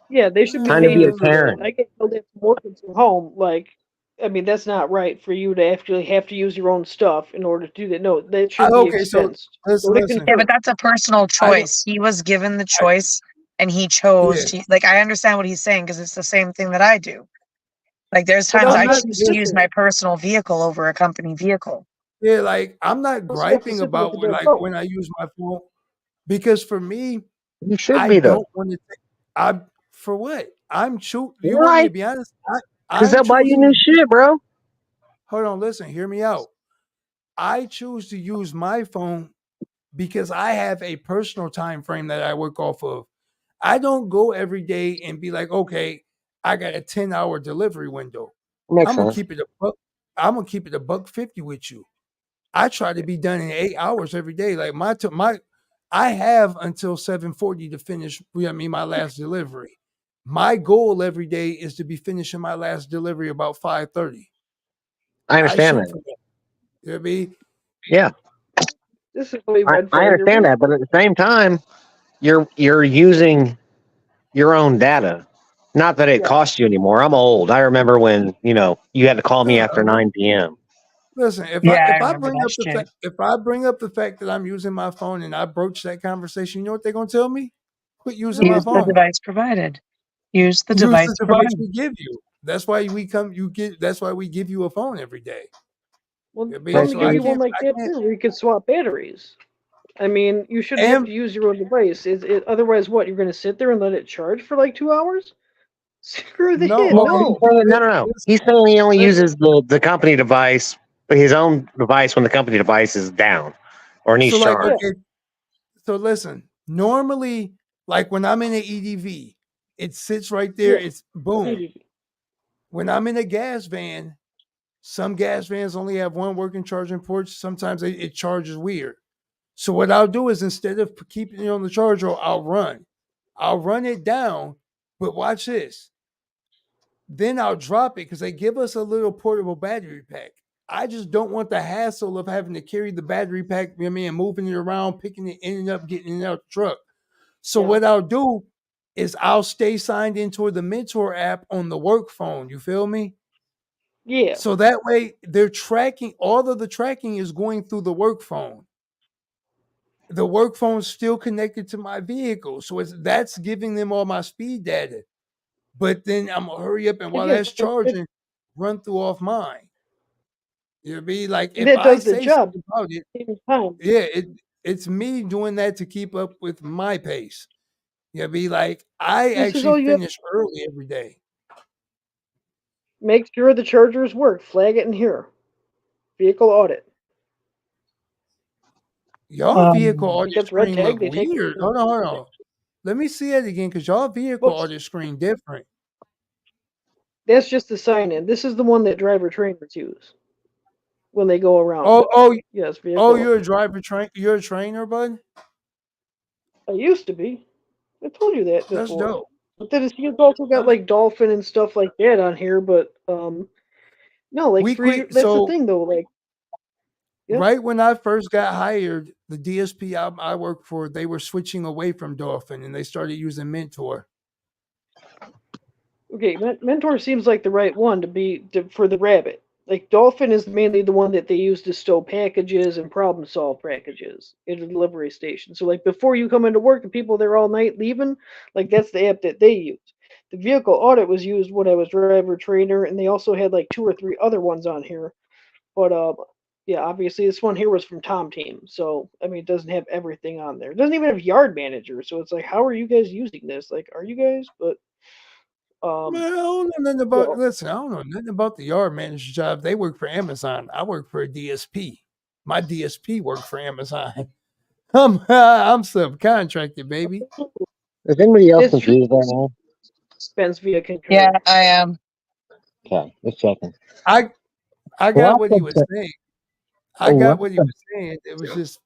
Yeah, they should be Time to paying be you a for that. Karen. I get told that from working from home. Like, I mean, that's not right for you to actually have to use your own stuff in order to do that. No, that should be okay. So expensed. listen, Go to listen. Yeah, confirm. but that's a personal I don't. choice. He was given the I, choice and he chose yeah, to, like, I understand what he's saying because it's the same thing that I do. Like, there's But times I'm I'm I not. not choose to use listen. my personal vehicle over a company vehicle. Yeah, like I'm not Also have to griping sit there with about the when, damn like phone. when I use my phone because for me, You should I be though. don't want to. I for what I'm choosing. You want me to Why? be honest? Because I'm they'll buy you choosing new to use. shit, bro. Hold on, listen. Hear me out. I choose to use my phone because I have a personal time frame that I work off of. I don't go every day and be like, okay, I got a 10-hour delivery window. Makes I'm gonna sense. keep it a buck. I'm gonna keep it a $1.50 with you. I try to be done in 8 hours every day. Like I have until 7:40 to finish. My last delivery. My goal every day is to be finishing my last delivery about 5:30. I I understand shoot that. for that. You know what I mean? Yeah, This is really I, red I flag. You're understand really that, but at the same time, you're using your own data. Not that it yeah. costs you anymore. I'm old. I remember when you had to call me after No, 9 p.m. listen, Yeah, I if I remember bring that up the shit. fact that I'm using my phone and I broach that conversation, you know what they're gonna tell me? Quit using my Use the phone. device provided. Use the Use device the device provided. we give you. That's why that's why we give you a phone every day. Well, I tell mean, them to so give I you one can't like I that can't too, where you could swap batteries. I mean, you shouldn't have and to use your own device. Otherwise, what? You're going to sit there and let it charge for like 2 hours? Screw no, that. No, okay. he's No. saying, no. Listen, He's saying he only listen. uses the company device, but his own device when the company device is down or needs So like, charge. Yeah. okay, so listen. Normally, like when I'm in an EDV, it sits right there. Yeah. It's boom. EDV. When I'm in a gas van, some gas vans only have one working charging port. Sometimes it charges weird. So what I'll do is instead of keeping it on the charger, I'll run it down. But watch this. Then I'll drop it because they give us a little portable battery pack. I just don't want the hassle of having to carry the battery pack, and moving it around, picking it, ending up getting it out the truck. So Yeah. what I'll do is I'll stay signed into the Mentor app on the work phone. You feel me? Yeah. So that way they're tracking, all of the tracking is going through the work phone. the work phone's still connected to my vehicle. So that's giving them all my speed data. But then I'm gonna hurry up and while Yeah, that's charging, run through off mine. It'll be like if that I does the say job something about it, at the same time. yeah, it's me doing that to keep up with my pace. It'll be like I This is actually all you have. finish early every day. Make sure the chargers work. Flag it in here. Vehicle audit. Y'all vehicle Um, If it audit gets red screen look tagged, they take it. weird. Hold on. Let me see it again because y'all vehicle Whoops. audit screen different. That's just the sign in. This is the one that driver trainers use when they go around. Yes, vehicle. Oh, you're a driver you're a trainer, bud? I used to be. I told you that That's before. dope. But then it's also got like dolphin and stuff like that on here. But no, like that's the thing though. Like, yep. Right when I first got hired, the DSP I worked for, they were switching away from Dolphin and they started using Mentor. Okay, Mentor seems like the right one for the Rabbit. Like Dolphin is mainly the one that they use to stow packages and problem solve packages at a delivery station. So like before you come into work and people there all night leaving, like that's the app that they use. The vehicle audit was used when I was driver trainer, and they also had like 2 or 3 other ones on here. But yeah, obviously this one here was from Tom Team, so I mean it doesn't have everything on there. It doesn't even have yard manager, so it's like how are you guys using this? Like, are you guys? But Man, I don't know nothing about listen, I don't know nothing about the yard manager job. They work for Amazon. I work for a DSP. My DSP worked for Amazon. I'm subcontracted, baby. Is anybody else confused right now? Spence via concur. Yeah, I am. Okay, just checking. I got what he was saying. I got what he was saying. It was just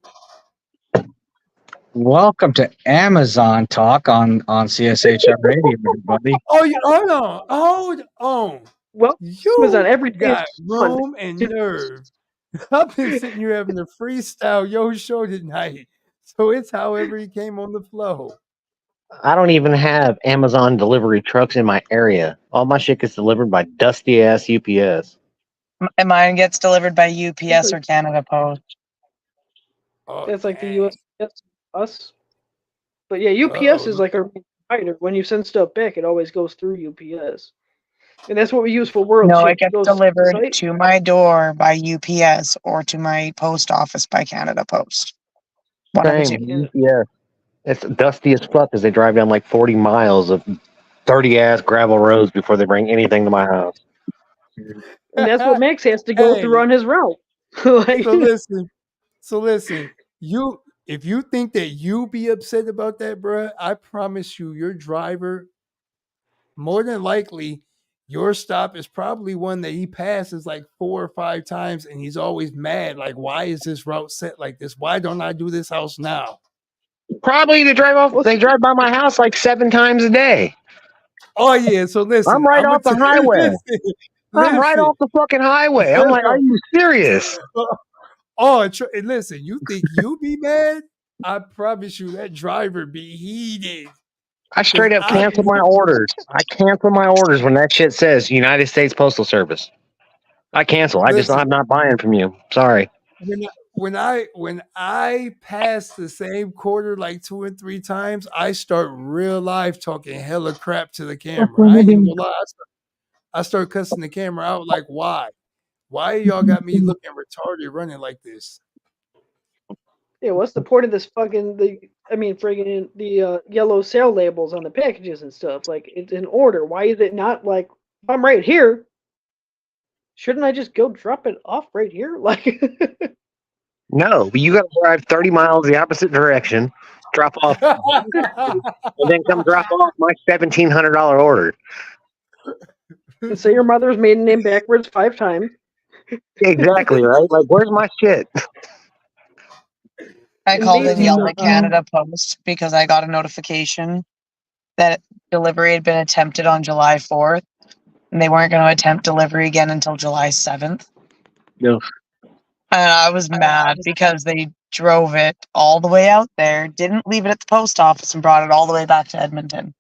welcome to Amazon Talk on CSHR Radio, everybody. Oh, hold on. Well, you Amazon every day got room and nerve. I've been sitting here having a freestyle yo show tonight, so it's however he came on the flow. I don't even have Amazon delivery trucks in my area. All my shit gets delivered by dusty ass UPS. And mine gets delivered by UPS or Canada Post. Oh, that's like the USPS us. But yeah, UPS is like our provider. When you send stuff back, it always goes through UPS. And that's what we use for World No, Ship. it gets delivered to my door by UPS or to my post office by Canada Post. One of the two. Yeah. It's dusty as fuck as they drive down like 40 miles of dirty ass gravel roads before they bring anything to my house. And that's what Maxx has to go through on his route. Like, so listen, if you think that you be upset about that, bruh, I promise you, your driver, more than likely, your stop is probably one that he passes like 4 or 5 times, and he's always mad. Like, why is this route set like this? Why don't I do this house now? Probably they drive by my house like 7 times a day. Oh yeah, so listen, I'm right off the highway. I'm right off the fucking highway. I'm like, are you serious? Listen, you think you be mad? I promise you that driver be heated. I straight up cancel my orders. I cancel my orders when that shit says United States Postal Service. I cancel. I'm not buying from you. Sorry. When I pass the same quarter like 2 or 3 times, I start real live talking hella crap to the camera. I ain't even gonna lie. I start cussing the camera out like, why? Why y'all got me looking retarded running like this? Yeah, what's the point of this friggin' the yellow sale labels on the packages and stuff? Like, it's in order. Why is it not like, if I'm right here, shouldn't I just go drop it off right here? Like, no, but you got to drive 30 miles the opposite direction, drop off, and then come drop off my $1,700 order. And say your mother's maiden name backwards 5 times. Exactly, right? Like, where's my shit? I called and yelled at Canada Post because I got a notification that delivery had been attempted on July 4th, and they weren't going to attempt delivery again until July 7th. No. And I was mad because they drove it all the way out there, didn't leave it at the post office, and brought it all the way back to Edmonton.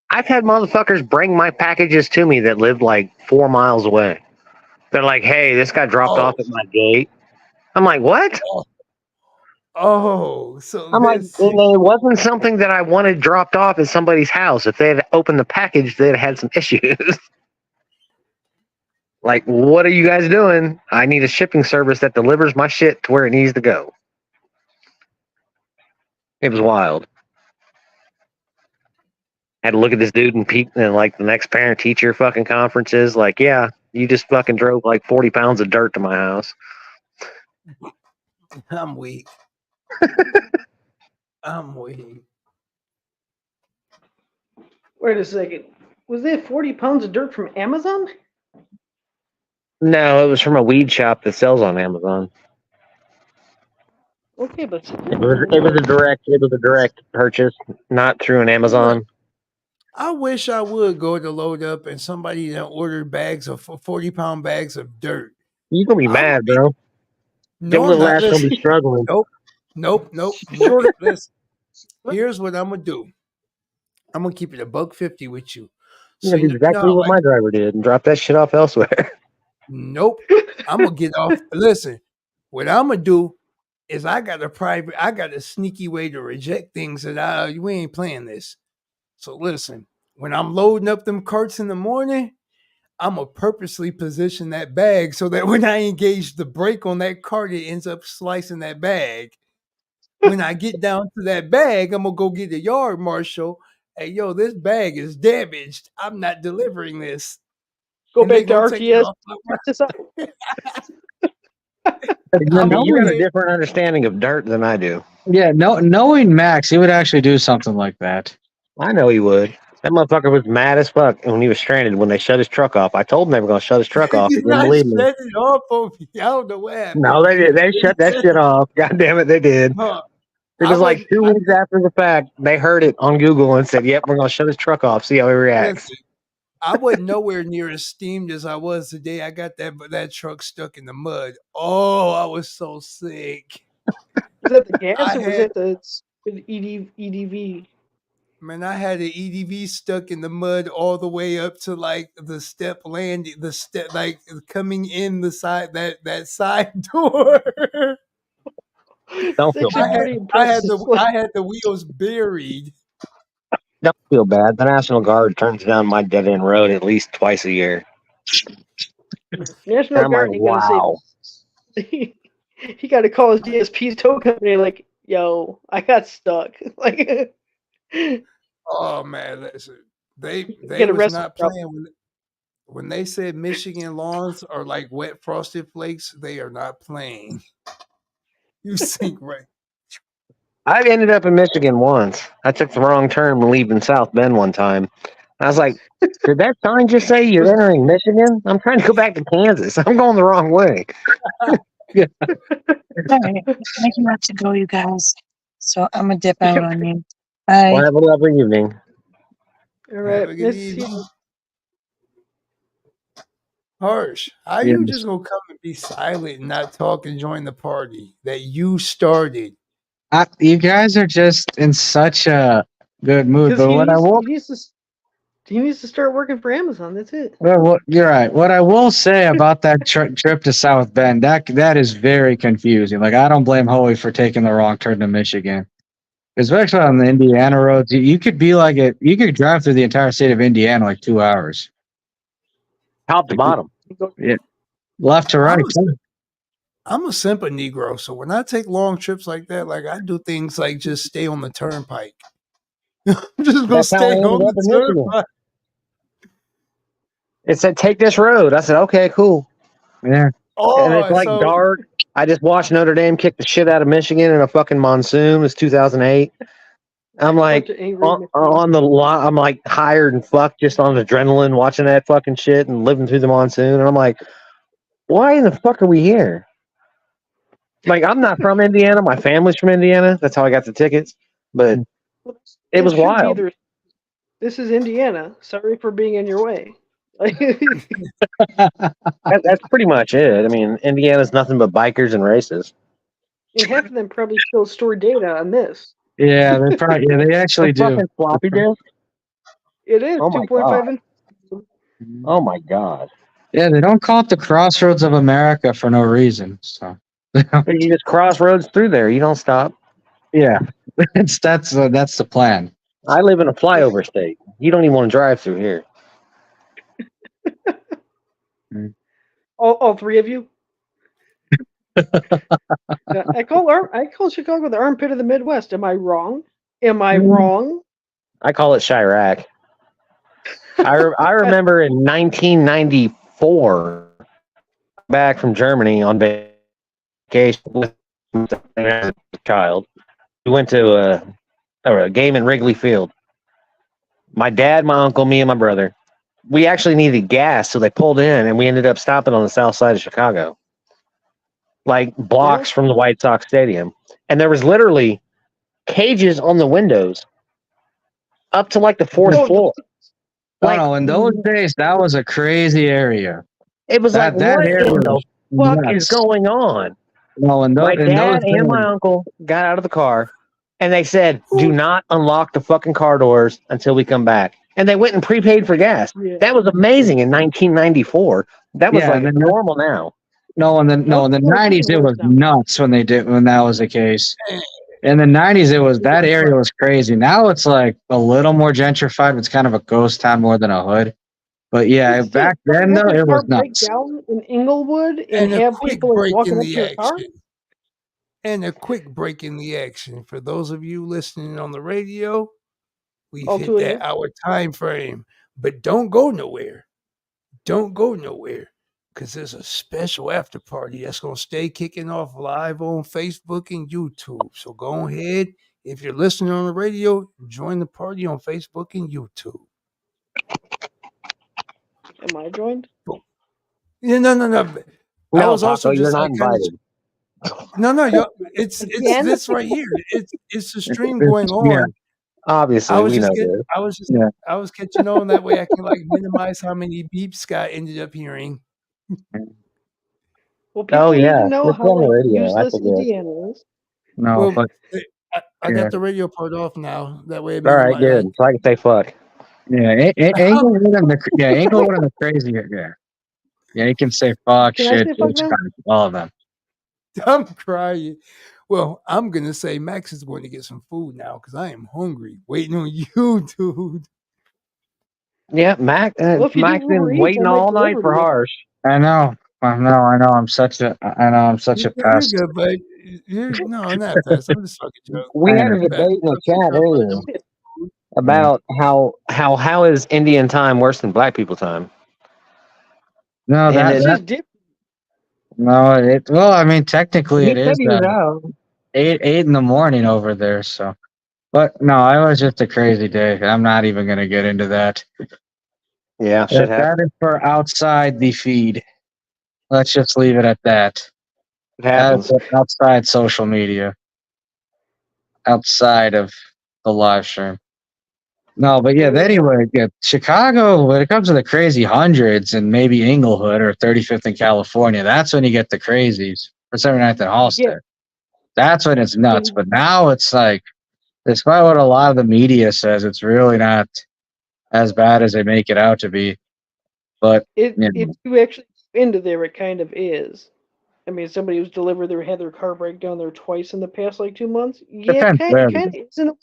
I've had motherfuckers bring my packages to me that live like 4 miles away. They're like, hey, this got dropped off at my gate. I'm like, what? Oh, so I'm like, this. and it wasn't something that I wanted dropped off at somebody's house. If they had opened the package, they'd have had some issues. Like, what are you guys doing? I need a shipping service that delivers my shit to where it needs to go. It was wild. Had to look at this dude and peep and like the next parent teacher fucking conferences. Like, yeah, you just fucking drove like 40 pounds of dirt to my house. I'm weak. I'm weak. Wait a second. Was that 40 pounds of dirt from Amazon? No, it was from a weed shop that sells on Amazon. Okay, but It was a direct purchase, not through an Amazon. I wish I would go to load up and somebody that ordered bags of 40-pound bags of dirt. You gonna be I'm mad, be- bro. No, Your I'm little not. ass gonna be struggling. Nope. Listen, here's what I'm gonna do. I'm gonna keep it $1.50 with you. You're gonna do you exactly know, what my driver did and drop that shit off elsewhere. Nope. I'm gonna get off. Listen, what I'm gonna do is I got a sneaky way to reject things that we ain't playing this. So listen, when I'm loading up them carts in the morning, I'm gonna purposely position that bag so that when I engage the brake on that cart, it ends up slicing that bag. When I get down to that bag, I'm gonna go get the yard marshal. Hey, yo, this bag is damaged. I'm not delivering this. go And they back to gonna take it RTS. off my Check this out. I mean, you got a knowing, different understanding of dirt than I do. knowing Max, he would actually do something like that. I know he would. That motherfucker was mad as fuck when he was stranded when they shut his truck off. I told him they were going to shut his truck off. He Did didn't not believe me. shut it off on me. I don't know what happened. No, they did. They shut that shit off. God damn it, they did. Huh. It was like 2 weeks after the fact. They heard it on Google and said, "Yep, we're going to shut his truck off. See how he reacts." Listen, I wasn't nowhere near as steamed as I was the day I got that truck stuck in the mud. Oh, I was so sick. Was that the gas I or was had- that the EDV? Man, I had an EDV stuck in the mud all the way up to like the step landing, the step like coming in the side that side door. Don't feel It's actually bad. pretty impressive. I had the wheels buried. Don't feel bad. The National Guard turns down my dead end road at least twice a year. National And I'm Guard like, ain't gonna wow. say he got to call his DSP's tow company like, "Yo, I got stuck." Like, Oh man, listen, they get was arrested. not playing when they said Michigan lawns are like wet frosted flakes. They are not playing. You sink right. I've ended up in Michigan once. I took the wrong turn leaving South Bend one time. I was like, did that sign just say you're entering Michigan? I'm trying to go back to Kansas. I'm going the wrong way. All right, I do have to go, you guys. So I'm gonna dip out on you. Bye. Well, have a lovely evening. All Have right, a good let's see. evening. Harsh, how Yeah, you just gonna come and be silent and not talk and join the party that you started? You guys are just in such a good mood. Because But what I will, he needs to start working for Amazon. That's it. you're right. What I will say about that trip to South Bend, that is very confusing. Like, I don't blame Hoey for taking the wrong turn to Michigan, especially on the Indiana roads. You could be like it. You could drive through the entire state of Indiana like 2 hours, Top to bottom. left to right. I'm a simple Negro, so when I take long trips like that, like I do things like just stay on the turnpike. I'm just gonna That's how I stay ended on up the in Michigan. turnpike. It said, take this road. I said, okay, cool. Yeah. And it's like so dark. I just watched Notre Dame kick the shit out of Michigan in a fucking monsoon. It's 2008. I'm like, Bunch of angry on the lot, I'm like hired and fucked just on adrenaline watching that fucking shit and living through the monsoon. And I'm like, why in the fuck are we here? Like, I'm not from Indiana. My family's from Indiana. That's how I got the tickets. But it was should be wild. This is Indiana. Sorry for being in your way. Like, That's pretty much it. I mean, Indiana's nothing but bikers and races. and half of them probably still store data on this. Yeah, they actually A do. fucking floppy disk? It is Oh my 2.5 inch. Oh my god. Yeah, they don't call it the crossroads of America for no reason. So You just cross roads through there. You don't stop. Yeah, that's the plan. I live in a flyover state. You don't even want to drive through here. All three of you. Yeah, I call Chicago the armpit of the Midwest. Am I wrong? Am I wrong? I call it Chirac. I remember in 1994, back from Germany on vacation with as a child. We went to a game in Wrigley Field. My dad, my uncle, me, and my brother. We actually needed gas, so they pulled in, and we ended up stopping on the south side of Chicago, like blocks from the White Sox Stadium. And there was literally cages on the windows up to like the fourth floor. Like, in those days, that was a crazy area. It was that what area in the fuck is going on? No, my dad and my uncle got out of the car, and they said, "Do not unlock the fucking car doors until we come back." And they went and prepaid for gas. Yeah. That was amazing in 1994. That was like normal now. No, in the 90s it was nuts when that was the case. In the 90s that area was crazy. Now it's like a little more gentrified. It's kind of a ghost town more than a hood. But yeah, back then though it was nuts. Down in Inglewood and have people like walking up to your car. And a quick break in the action for those of you listening on the radio. We've hit that hour time frame, but don't go nowhere. Don't go nowhere, because there's a special after party that's going to stay kicking off live on Facebook and YouTube. So go ahead. If you're listening on the radio, join the party on Facebook and YouTube. Am I joined? Yeah, no. I was also just not invited. No. It's this right here. It's the stream going on. Yeah. Obviously, I was catching on that way. I can like minimize how many beeps Scott ended up hearing. Well, people need to know how useless Indiana is. No, but I got the radio part off now. That way, all right, good. So I can say fuck. Yeah, Englewood and the crazy. Yeah, you can say fuck, shit, all of them. I'm crying. Well, I'm going to say Max is going to get some food now because I am hungry. Waiting on you, dude. Yeah, Max been waiting all night for Harsh. I know. I'm such a pest. You're good, but no, not a pest. I'm just fucking joking. We had a debate in the chat earlier about how is Indian time worse than Black people time? No, that's just different. No, well, I mean, technically it is 8 in the morning over there. So, but no, it was just a crazy day. I'm not even going to get into that. Yeah, that is for outside the feed. Let's just leave it at that. It happens. Outside social media, outside of the live stream. No, but yeah, anyway, Chicago, when it comes to the crazy hundreds and maybe Inglewood or 35th in California, that's when you get the crazies for 79th and Halstead. Yeah. That's when it's nuts. But now it's like, despite what a lot of the media says, it's really not as bad as they make it out to be. But if you actually go into there, it kind of is. I mean, somebody who's had their car break down there twice in the past 2 months. Yeah, it kind of isn't.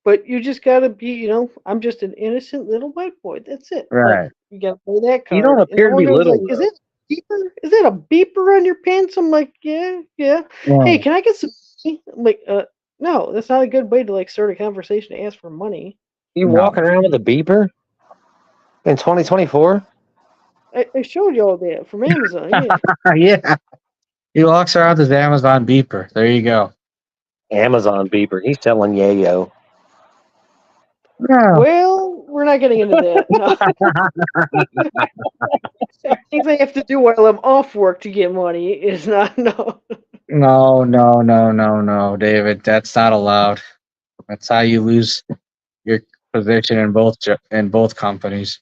But you just gotta be, I'm just an innocent little white boy. That's it. Right. You gotta play that card. You don't appear to be little. Is it a beeper? Is that a beeper on your pants? I'm like, yeah. Hey, can I get some money? I'm like, no, that's not a good way to start a conversation to ask for money. You walking around with a beeper in 2024? I showed you all that from Amazon. Yeah. Yeah. He walks around with his Amazon beeper. There you go. Amazon beeper. He's selling yayo. No. Well, we're not getting into that. No. Things I have to do while I'm off work to get money is not no. No, David. That's not allowed. That's how you lose your position in both companies.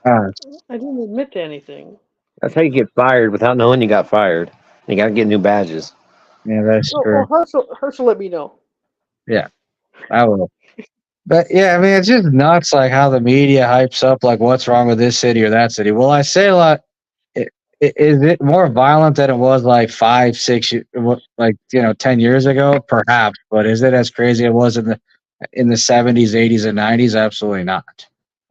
I didn't admit to anything. That's how you get fired without knowing you got fired. You got to get new badges. Yeah, that's true. Well, Herschel, let me know. Yeah, I will. But yeah, I mean, it's just nuts, how the media hypes up, what's wrong with this city or that city. Well, I say a lot. Is it more violent than it was like 5, 6, 10 years ago? Perhaps, but is it as crazy as it was in the 70s, 80s, and 90s? Absolutely not.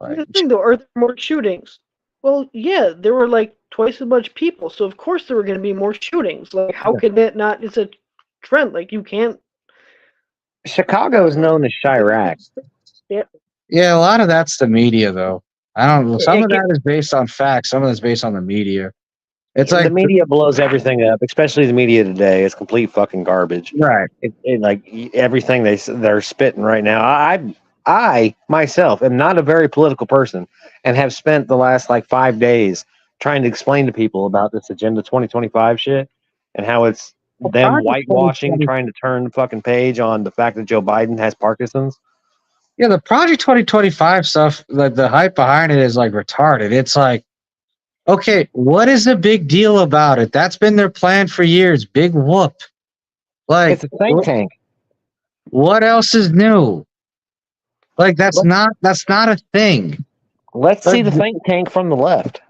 Here's Like, the thing, though, are there more shootings? Well, yeah, there were like twice as much people, so of course there were going to be more shootings. Like, how could that not? It's a trend. Like, you can't. Chicago is known as Chirac. yeah, a lot of that's the media, though. I don't know. Some of that is based on facts. Some of that's based on the media. It's like the media blows everything up, especially the media today. It's complete fucking garbage. right. Like everything they're spitting right now. I myself am not a very political person, and have spent the last like 5 days trying to explain to people about this Agenda 2025 shit and how it's them whitewashing, trying to turn the fucking page on the fact that Joe Biden has Parkinson's. Yeah, the Project 2025 stuff, like the hype behind it is like retarded. It's like, okay, what is the big deal about it? That's been their plan for years. Big whoop. Like, It's a think tank. what else is new? Like, that's not a thing. Let's see the think tank from the left.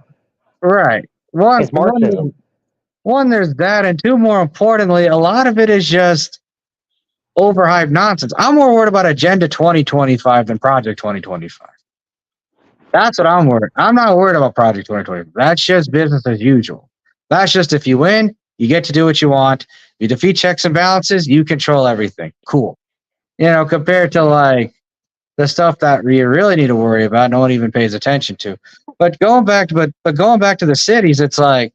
Right. It's Marxism. One, there's that, and two, more importantly, a lot of it is just overhyped nonsense. I'm more worried about Agenda 2025 than Project 2025. That's what I'm worried. I'm not worried about Project 2025. That's just business as usual. That's just if you win, you get to do what you want. You defeat checks and balances, you control everything. Cool. Compared to like the stuff that you really need to worry about, no one even pays attention to. But going back to the cities, it's like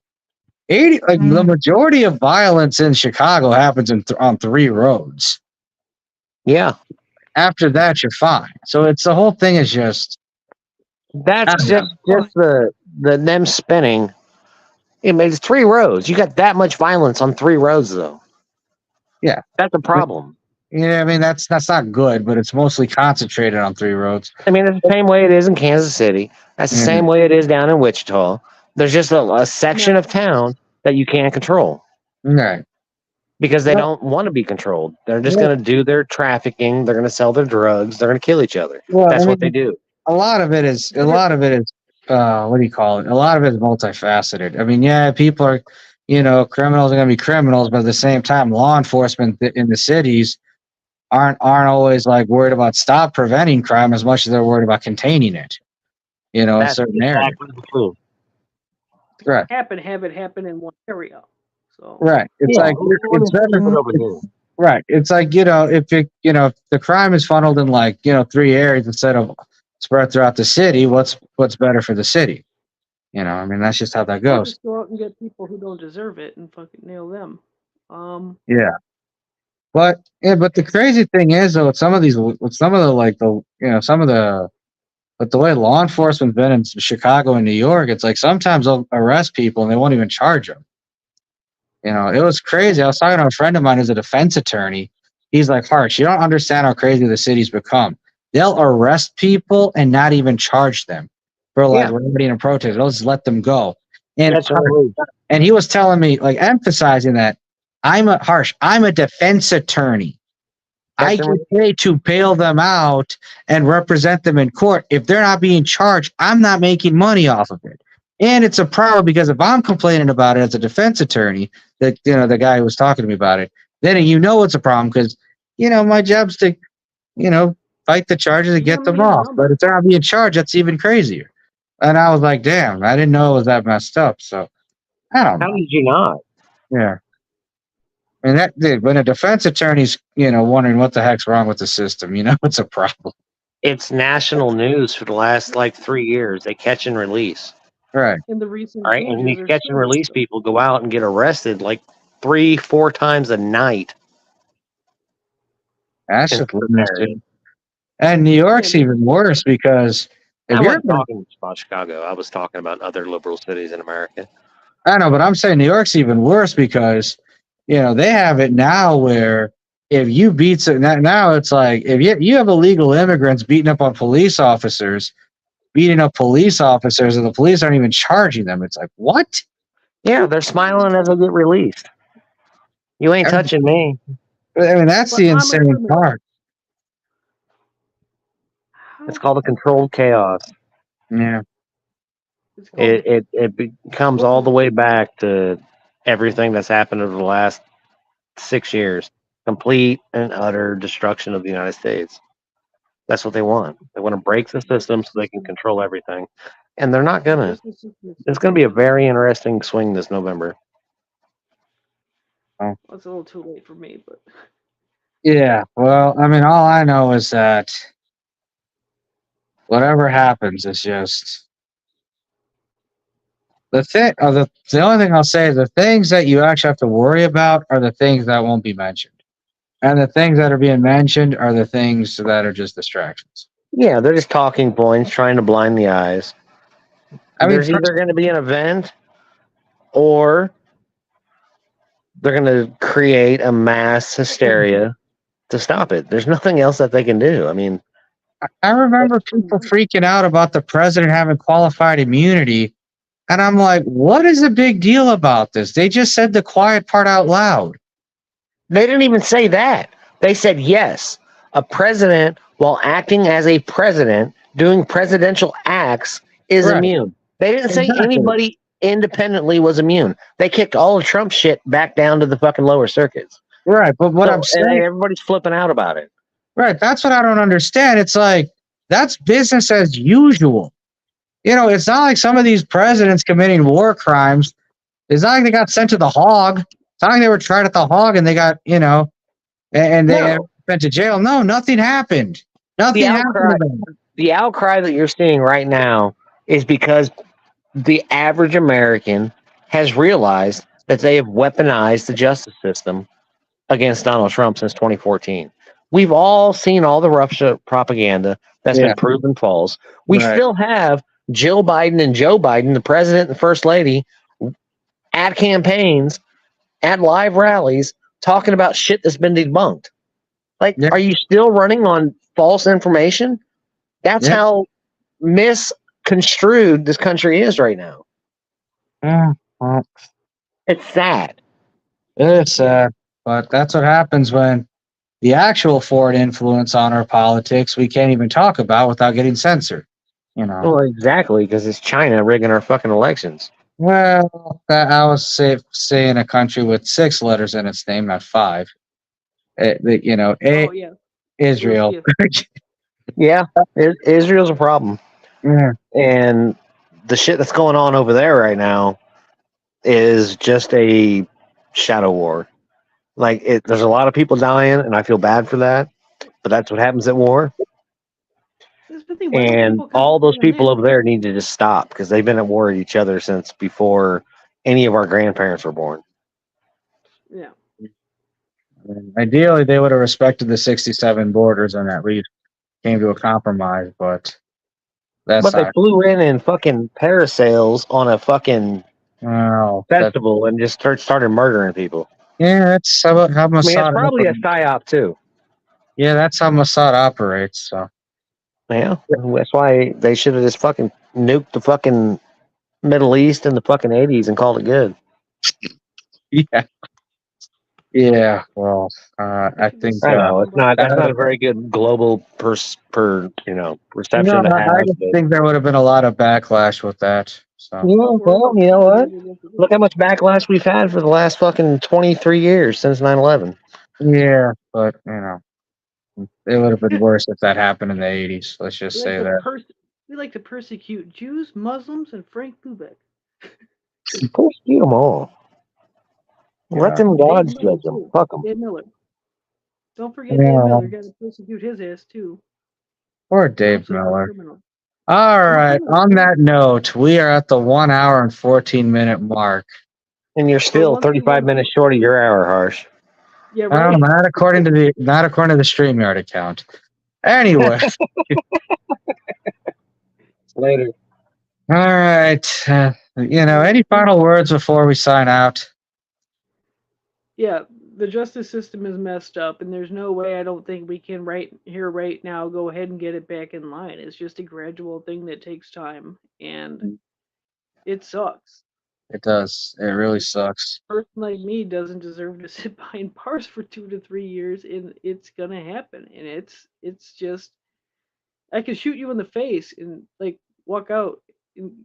the majority of violence in Chicago happens on 3 roads. Yeah. After that, you're fine. So it's the whole thing is just that's just the them spinning. It's 3 roads. You got that much violence on 3 roads, though. Yeah, that's a problem. Yeah, I mean that's not good, but it's mostly concentrated on 3 roads. I mean, it's the same way it is in Kansas City. That's the same way it is down in Wichita. There's just a section of town that you can't control. Right. Because they don't want to be controlled. They're just going to do their trafficking. They're going to sell their drugs. They're going to kill each other. That's what they do. A lot of it is what do you call it? A lot of it is multifaceted. I mean, yeah, people are, criminals are going to be criminals, but at the same time, law enforcement in the cities aren't always like worried about preventing crime as much as they're worried about containing it. In certain areas. Right. Have it happen in one area. So right. It's like it's better over here. Right. It's like if the crime is funneled in like 3 areas instead of spread throughout the city, what's better for the city? I mean that's just how that goes. Just go out and get people who don't deserve it and fucking nail them. Yeah. But the crazy thing is though, but the way law enforcement's been in Chicago and New York, it's like sometimes they'll arrest people and they won't even charge them. It was crazy. I was talking to a friend of mine who's a defense attorney. He's like, Harsh, you don't understand how crazy the city's become. They'll arrest people and not even charge them for remedying a protest. They'll just let them go. And he was telling me, like emphasizing that I'm a defense attorney. I get paid to bail them out and represent them in court. If they're not being charged, I'm not making money off of it. And it's a problem because if I'm complaining about it as a defense attorney, the guy who was talking to me about it, then it's a problem because, my job's to, fight the charges and get them off. But if they're not being charged, that's even crazier. And I was like, damn, I didn't know it was that messed up. So I don't know. How did you not? Yeah. And when a defense attorney's, wondering what the heck's wrong with the system, it's a problem. It's national news for the last 3 years. They catch and release. Right. In the recent and these catch and release people go out and get arrested 3-4 times a night. That's just and New York's even worse because I wasn't talking about Chicago. I was talking about other liberal cities in America. I know, but I'm saying New York's even worse because they have it now where if you beat now it's like if you have illegal immigrants beating up police officers, and the police aren't even charging them. It's like, what? Yeah, they're smiling as they get released. You ain't touching me. I mean, that's the insane part. It's called a controlled chaos. Yeah. It's called It comes all the way back to everything that's happened over the last 6 years. Complete and utter destruction of the United States. That's what they want. They want to break the system so they can control everything. And they're not gonna. It's gonna be a very interesting swing this November. Well, it's a little too late for me, but Yeah, well, I mean, all I know is that whatever happens is just the thing. The only thing I'll say is the things that you actually have to worry about are the things that won't be mentioned, and the things that are being mentioned are the things that are just distractions. Yeah, they're just talking points, trying to blind the eyes. I mean, There's either going to be an event or they're going to create a mass hysteria to stop it. There's nothing else that they can do. I mean, I remember people freaking out about the president having qualified immunity, and I'm like, what is the big deal about this? They just said the quiet part out loud. they didn't even say that. They said, yes, a president, while acting as a president, doing presidential acts, is Right. immune. They didn't say Exactly. anybody independently was immune. They kicked all the Trump shit back down to the fucking lower circuits. Right, but what So- I'm saying, and everybody's flipping out about it. right, that's what I don't understand. It's like that's business as usual. You know, it's not like some of these presidents committing war crimes. It's not like they got sent to the hog. It's not like they were tried at the hog and they got, you know, and they No. went to jail. No, nothing happened. Nothing happened to them. The outcry that you're seeing right now is because the average American has realized that they have weaponized the justice system against Donald Trump since 2014. We've all seen all the Russia propaganda that's Yeah. been proven false. We Right. still have Jill Biden and Joe Biden, the president and the first lady, at campaigns, at live rallies, talking about shit that's been debunked. Like, Yeah. are you still running on false information? That's Yeah. how misconstrued this country is right now. Yeah, well, It's sad. it's but that's what happens when the actual foreign influence on our politics we can't even talk about without getting censored. You know. Well, exactly, because it's China rigging our fucking elections. Well, I was saying a country with 6 letters in its name, not 5. You know, oh yeah, Israel. Yeah, Israel's a problem. Yeah. And the shit that's going on over there right now is just a shadow war. Like, there's a lot of people dying, and I feel bad for that. But that's what happens at war. And all those people over there need to just stop because they've been at war with each other since before any of our grandparents were born. Yeah. Ideally, they would have respected the 67 borders and at least came to a compromise, but that's But they not. flew in fucking parasails on a fucking Well, festival and just started murdering people. yeah, that's how I mean, it's Mossad. probably a psyop too. Yeah, that's how Mossad operates. So Yeah, that's why they should have just fucking nuked the fucking Middle East in the fucking 80s and called it good. yeah, yeah. Well, I think I know it's not. That's not a very good global reception no, to have. I just think there would have been a lot of backlash with that. So Yeah, well, you know what? Look how much backlash we've had for the last fucking 23 years since 9/11. yeah, but you know, it would have been worse if that happened in the 80s. Let's just say that. We like to persecute Jews, Muslims, and Frank Lubeck. Persecute them all. Let them gods judge them. Fuck them. Dave Miller. Don't forget Dave Miller. Got to persecute his ass too. Poor Dave Miller. All right. On that note, we are at the 1 hour and 14-minute mark. And you're still 35 minutes short of your hour, Harsh. Yeah, right. Not according to the StreamYard account. Anyway. Later. All right. Any final words before we sign out? Yeah, the justice system is messed up, and there's no way I don't think we can right now go ahead and get it back in line. It's just a gradual thing that takes time, and it sucks. It does. It really sucks. A person like me doesn't deserve to sit behind bars for 2 to 3 years, and it's gonna happen. And it's just, I can shoot you in the face and like walk out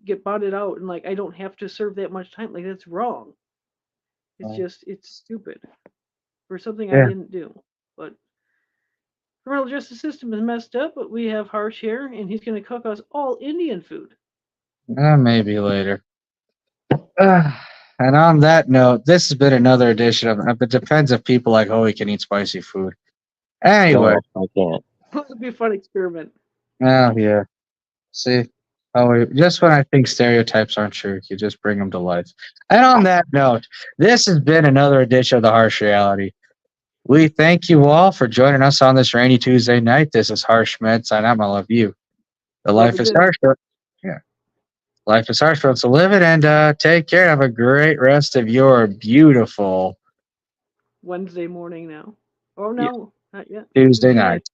get bonded out, and like I don't have to serve that much time. Like that's wrong. It's Right. just it's stupid for something Yeah. I didn't do. But criminal justice system is messed up. But we have Harsh here, and he's going to cook us all Indian food. Maybe later. And on that note, this has been another edition of It Depends if people like Hoey can eat spicy food. Anyway. No, I can't. It would be a fun experiment. Oh, yeah. See? Oh, just when I think stereotypes aren't true, you just bring them to life. And on that note, this has been another edition of The Harsh Reality. We thank you all for joining us on this rainy Tuesday night. This is Harsh Med. Sign out. I love you. The life is harsh. Yeah. Life is harsh, folks. So live it and take care. Have a great rest of your beautiful Wednesday morning now. Oh no, not yet. Tuesday night.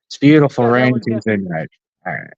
It's beautiful Yeah, that rainy one, yeah. Tuesday night. All right.